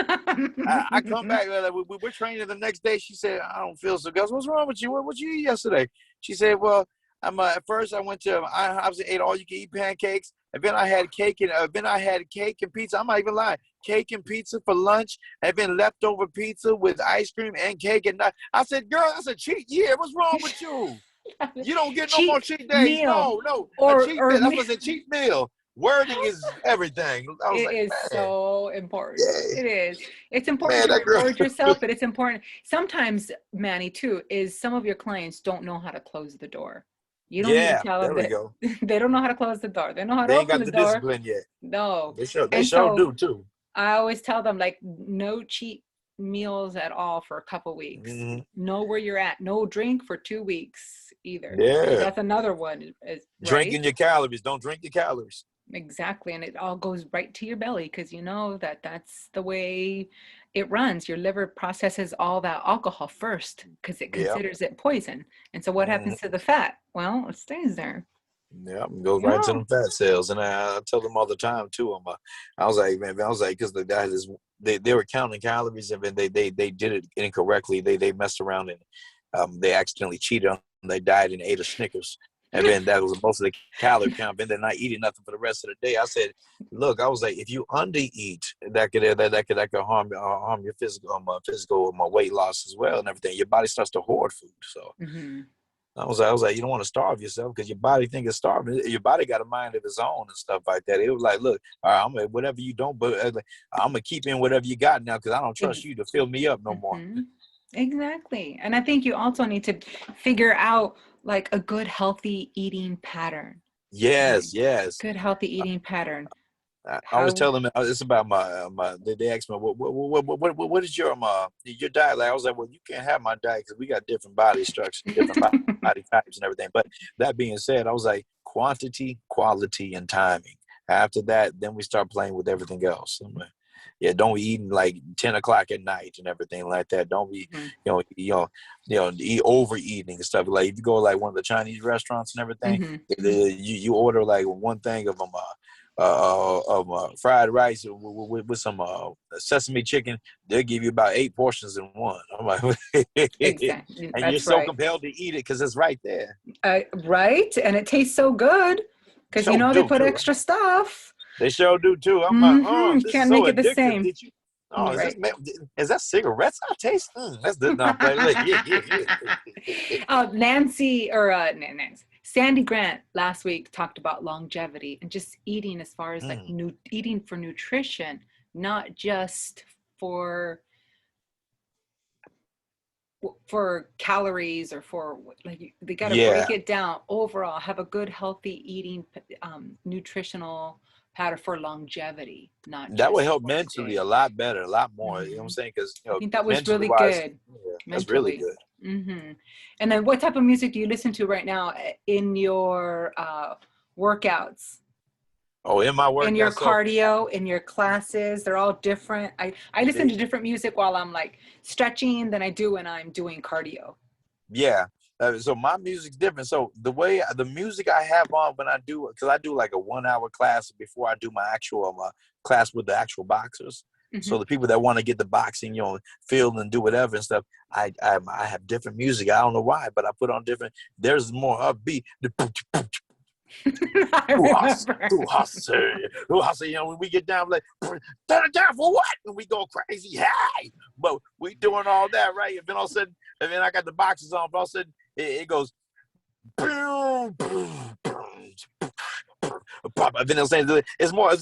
I come back, we're training the next day. She said, I don't feel so good. What's wrong with you? What you eat yesterday? She said, well, at first I went to I ate all you can eat pancakes, and then I had cake and pizza. I'm not even lying. Cake and pizza for lunch, and then leftover pizza with ice cream and cake. And I said, girl, that's a cheat year. What's wrong with you? You don't get no more cheat days. Meal. No. A cheat meal. That was a cheat meal. Wording is everything. It is so important. Yeah. It is. It's important to reward yourself, but it's important. Sometimes, Manny, too, is some of your clients don't know how to close the door. You don't need to tell them that they don't know how to close the door. They know how to open the door. They ain't got the discipline yet. No. They sure do, too. I always tell them, like, no cheat meals at all for a couple weeks. Mm-hmm. Know where you're at. No drink for 2 weeks either. Yeah. That's another one, right? Drinking your calories. Don't drink your calories. Exactly. And it all goes right to your belly because you know that that's the way it runs. Your liver processes all that alcohol first because it considers it poison. And so what happens to the fat? Well, it stays there. Yeah, it goes right to them fat cells. And I tell them all the time too. I was like, man, because the guy they were counting calories and then they did it incorrectly. They messed around and they accidentally cheated on their diet and ate a Snickers. And then that was most of the calorie count. And they're not eating nothing for the rest of the day. I said, look, I was like, if you undereat, that could harm your physical weight loss as well and everything. Your body starts to hoard food. So I was like, you don't want to starve yourself because your body think it's starving. Your body got a mind of its own and stuff like that. It was like, look, all right, I'm gonna, whatever you don't, but I'm gonna keep in whatever you got now because I don't trust you to fill me up no more. Exactly. And I think you also need to figure out like a good healthy eating pattern. Yes. Good healthy eating pattern. I always tell them it's about my. They ask me what is your diet like? I was like, well, you can't have my diet because we got different body structures, different body types, and everything. But that being said, I was like quantity, quality, and timing. After that, then we start playing with everything else. Yeah, don't be eating like 10 o'clock at night and everything like that. Don't be, eat overeating and stuff. Like if you go like one of the Chinese restaurants and everything, you order like one thing of them. Fried rice with some sesame chicken, they'll give you about 8 portions in one. I'm like, exactly. And you're so compelled to eat it because it's right there. Right, and it tastes so good because they put extra stuff. They sure do too. I'm like, this can't is so make it the same. Did you? Oh, is that cigarettes I taste? That's the Nancy. Sandy Grant last week talked about longevity and just eating as far as like eating for nutrition, not just for calories or for like they got to break it down overall. Have a good healthy eating nutritional pattern for longevity. That would help mentally a lot better, a lot more. You know what I'm saying? Because I think that was really good. That's really good. And then what type of music do you listen to right now in your workouts? Oh, in my workouts? In your cardio, in your classes, they're all different. I listen to different music while I'm like stretching than I do when I'm doing cardio. Yeah. So my music's different. So the music I have on when I do, because I do like a 1 hour class before I do my actual class with the actual boxers. So the people that want to get the boxing, feel and do whatever and stuff, I have different music. I don't know why, but I put on different. There's more upbeat. When we get down, like, turn it down for what? And we go crazy high. But we doing all that, right? And then all of a sudden, and then I got the boxes on, but all of a sudden it goes. And then saying it's more. I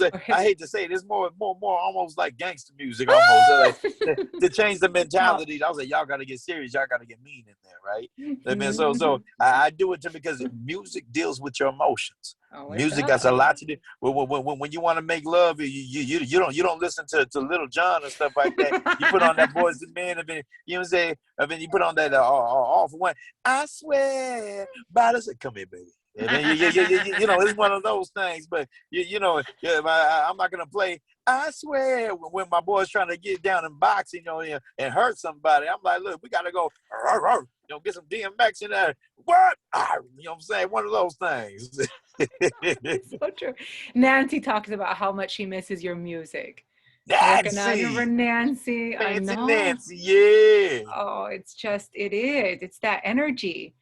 hate to say it, it's more almost like gangster music, almost to change the mentality. I was like, y'all got to get serious, y'all got to get mean in there, right? I mean, so I do it because music deals with your emotions. Music got a lot to do. When you want to make love, you don't listen to Little John and stuff like that. You put on that Boys and Men, and then you know what I'm saying, and then you put on that All for One. I swear, but come here, baby. And then it's one of those things. But I'm not gonna play. I swear, when my boy's trying to get down in boxing, and hurt somebody, I'm like, look, we gotta go, get some DMX in there. What? You know what I'm saying? One of those things. So true. Nancy talks about how much she misses your music. Nancy, remember Nancy? I know. Nancy, yeah. Oh, it is. It's that energy.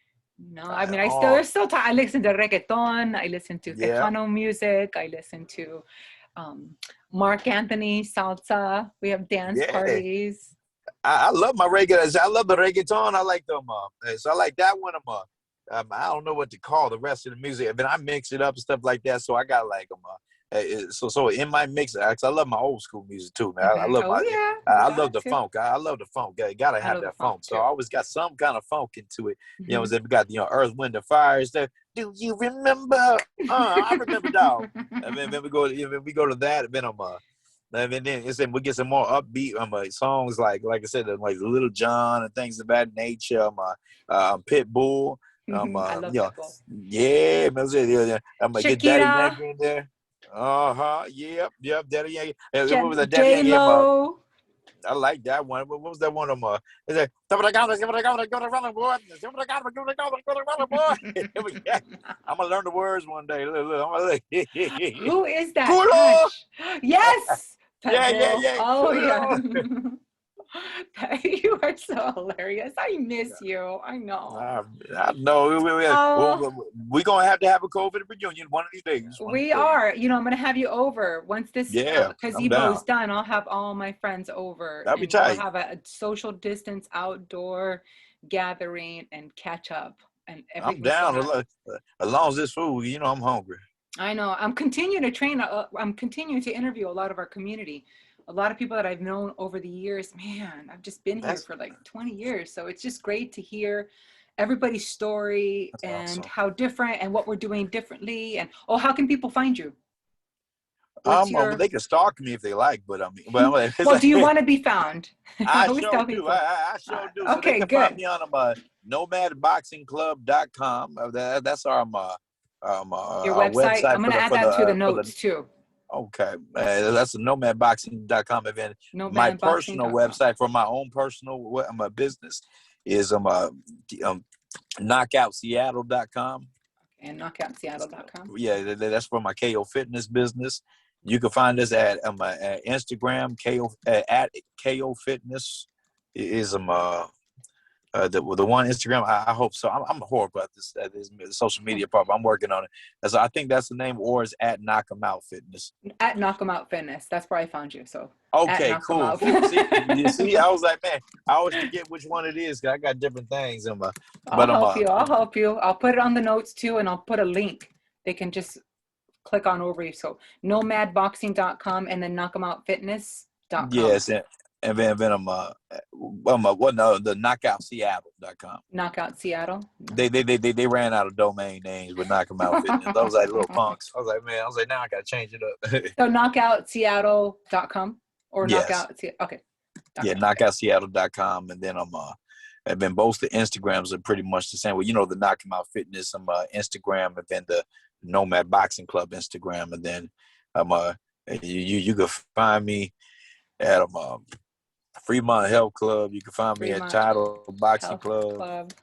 I mean, there's still time. I listen to reggaeton. I listen to Tejano music. I listen to Mark Anthony salsa. We have dance parties. I love my reggaeton. I love the reggaeton. I like them. So I like that one. I don't know what to call the rest of the music. I mean, I mix it up and stuff like that. So I got like so in my mix, I love my old school music too, man. I love I love the funk. I love the funk. Gotta have that funk. So I always got some kind of funk into it. You know, we got Earth, Wind, and Fire. Do you remember? I remember, dog. And then we go to that. And then And then it's we get some more upbeat songs like I said, like Little John and things of that nature. Pitbull. I love You know, Pitbull. yeah, man, yeah. I'm gonna get Daddy Shakira. Yankee in there. Yep, Daddy Yankee. What was that, Daddy J Yankee? Lo. I like that one. What was that one? Is it? I'm gonna learn the words one day. Look. Who is that? Culo. Gosh. Yes. Pitbull. Yeah. Oh yeah. Culo. You are so hilarious. I miss you. I know. I know. Oh, We're gonna have to have a COVID reunion one of these days. we are. You know, I'm gonna have you over once this Yeah, I'm gazebo is down. done. I'll have all my friends over, That'd be and we'll tight. have a social distance outdoor gathering and catch up and I'm everything's down. gonna. As long as this food, I'm hungry. I know. I'm continuing to train. I'm continuing to interview a lot of our community. A lot of people that I've known over the years. Man, I've just been here That's for like 20 years. So it's just great to hear everybody's story and awesome. how different and what we're doing differently. And how can people find you? What's your... They can stalk me if they like, but Well, do you want to be found? I I always sure tell do. people. I sure do. So they Okay, can find good. me on nomadboxingclub.com. That's our Your our website. website I'm going to add that to the notes too. okay. That's the nomadboxing.com event. My personal Nomadboxing.com. website for my own personal my business is knockoutseattle.com. And knockoutseattle.com. Yeah, that's for my KO Fitness business. You can find us at Instagram, at KO Fitness is the one Instagram. I hope so. I'm horrible at this social media part, but I'm working on it. And so I think that's the name, or is at Knock 'em Out Fitness. At Knock 'em Out Fitness. That's where I found you. So okay, cool. See, I was like, man, I always forget which one it is. 'Cause I got different things in my. I'll help you. I'll put it on the notes too, and I'll put a link. They can just click on over you. So nomadboxing.com and then knockemoutfitness.com. Yes, and then the knockoutseattle.com. Knockout Seattle. They ran out of domain names with Knock 'em Out Fitness. I was like little punks. I was like, man, now I gotta change it up. So knockoutseattle.com or yes. okay. Yeah, knockoutseattle.com, and then and then both the Instagrams are pretty much the same. Well, the Knock 'em Out Fitness Instagram, and then the Nomad Boxing Club Instagram, and then you can find me at Fremont Health Club. You can find me at Title Boxing Club.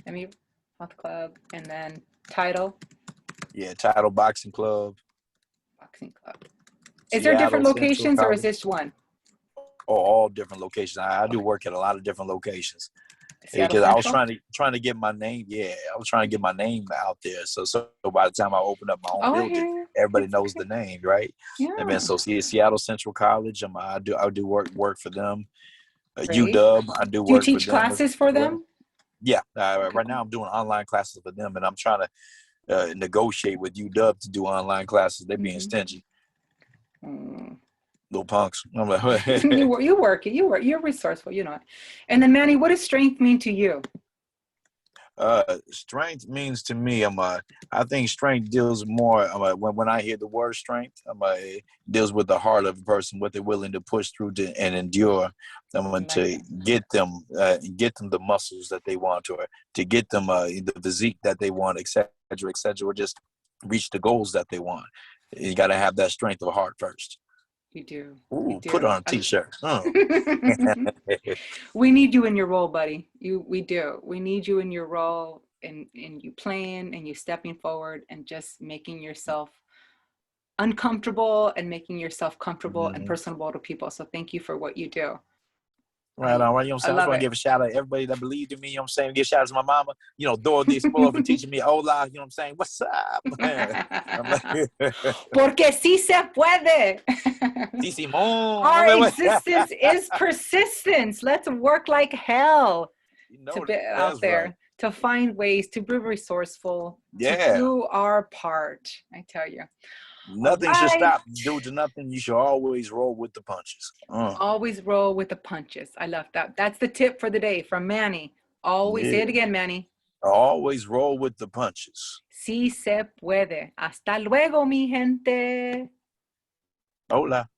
Health Club, and then Title. Yeah, Title Boxing Club. Boxing Club. Is there different locations, or is this one? All different locations. I do work at a lot of different locations. Because I was trying to get my name. Yeah, I was trying to get my name out there. So by the time I open up my own building, everybody knows the name, right? Yeah. And then Seattle Central College. I do work for them. UW. I do work. Do you teach classes for them? Yeah. Right now I'm doing online classes for them, and I'm trying to negotiate with UW to do online classes. They're being stingy. Little punks. I'm like, you work. You're resourceful, And then Manny, what does strength mean to you? Strength means to me, I think strength deals more, when I hear the word strength, it deals with the heart of a person, what they're willing to push through and endure, to get them the muscles that they want, or to get them the physique that they want, etc., or just reach the goals that they want. You got to have that strength of heart first. You do. Ooh, put on a t-shirt. We need you in your role, buddy. We do. We need you in your role, and you playing and you stepping forward and just making yourself uncomfortable and making yourself comfortable and personable to people. So thank you for what you do. Right on, right. You know what I'm saying? I just want to give a shout out to everybody that believed in me. You know what I'm saying? Give a shout out to my mama. Dorothy Explorer for teaching me hola. You know what I'm saying? What's up? Porque sí se puede. Sí, Simón. Our existence is persistence. Let's work like hell to be out there, right. To find ways to be resourceful, to do our part. I tell you. Nothing should stop you due to nothing. You should always roll with the punches. Always roll with the punches. I love that. That's the tip for the day from Manny. Always say it again, Manny. Always roll with the punches. Sí se puede. Hasta luego, mi gente. Hola.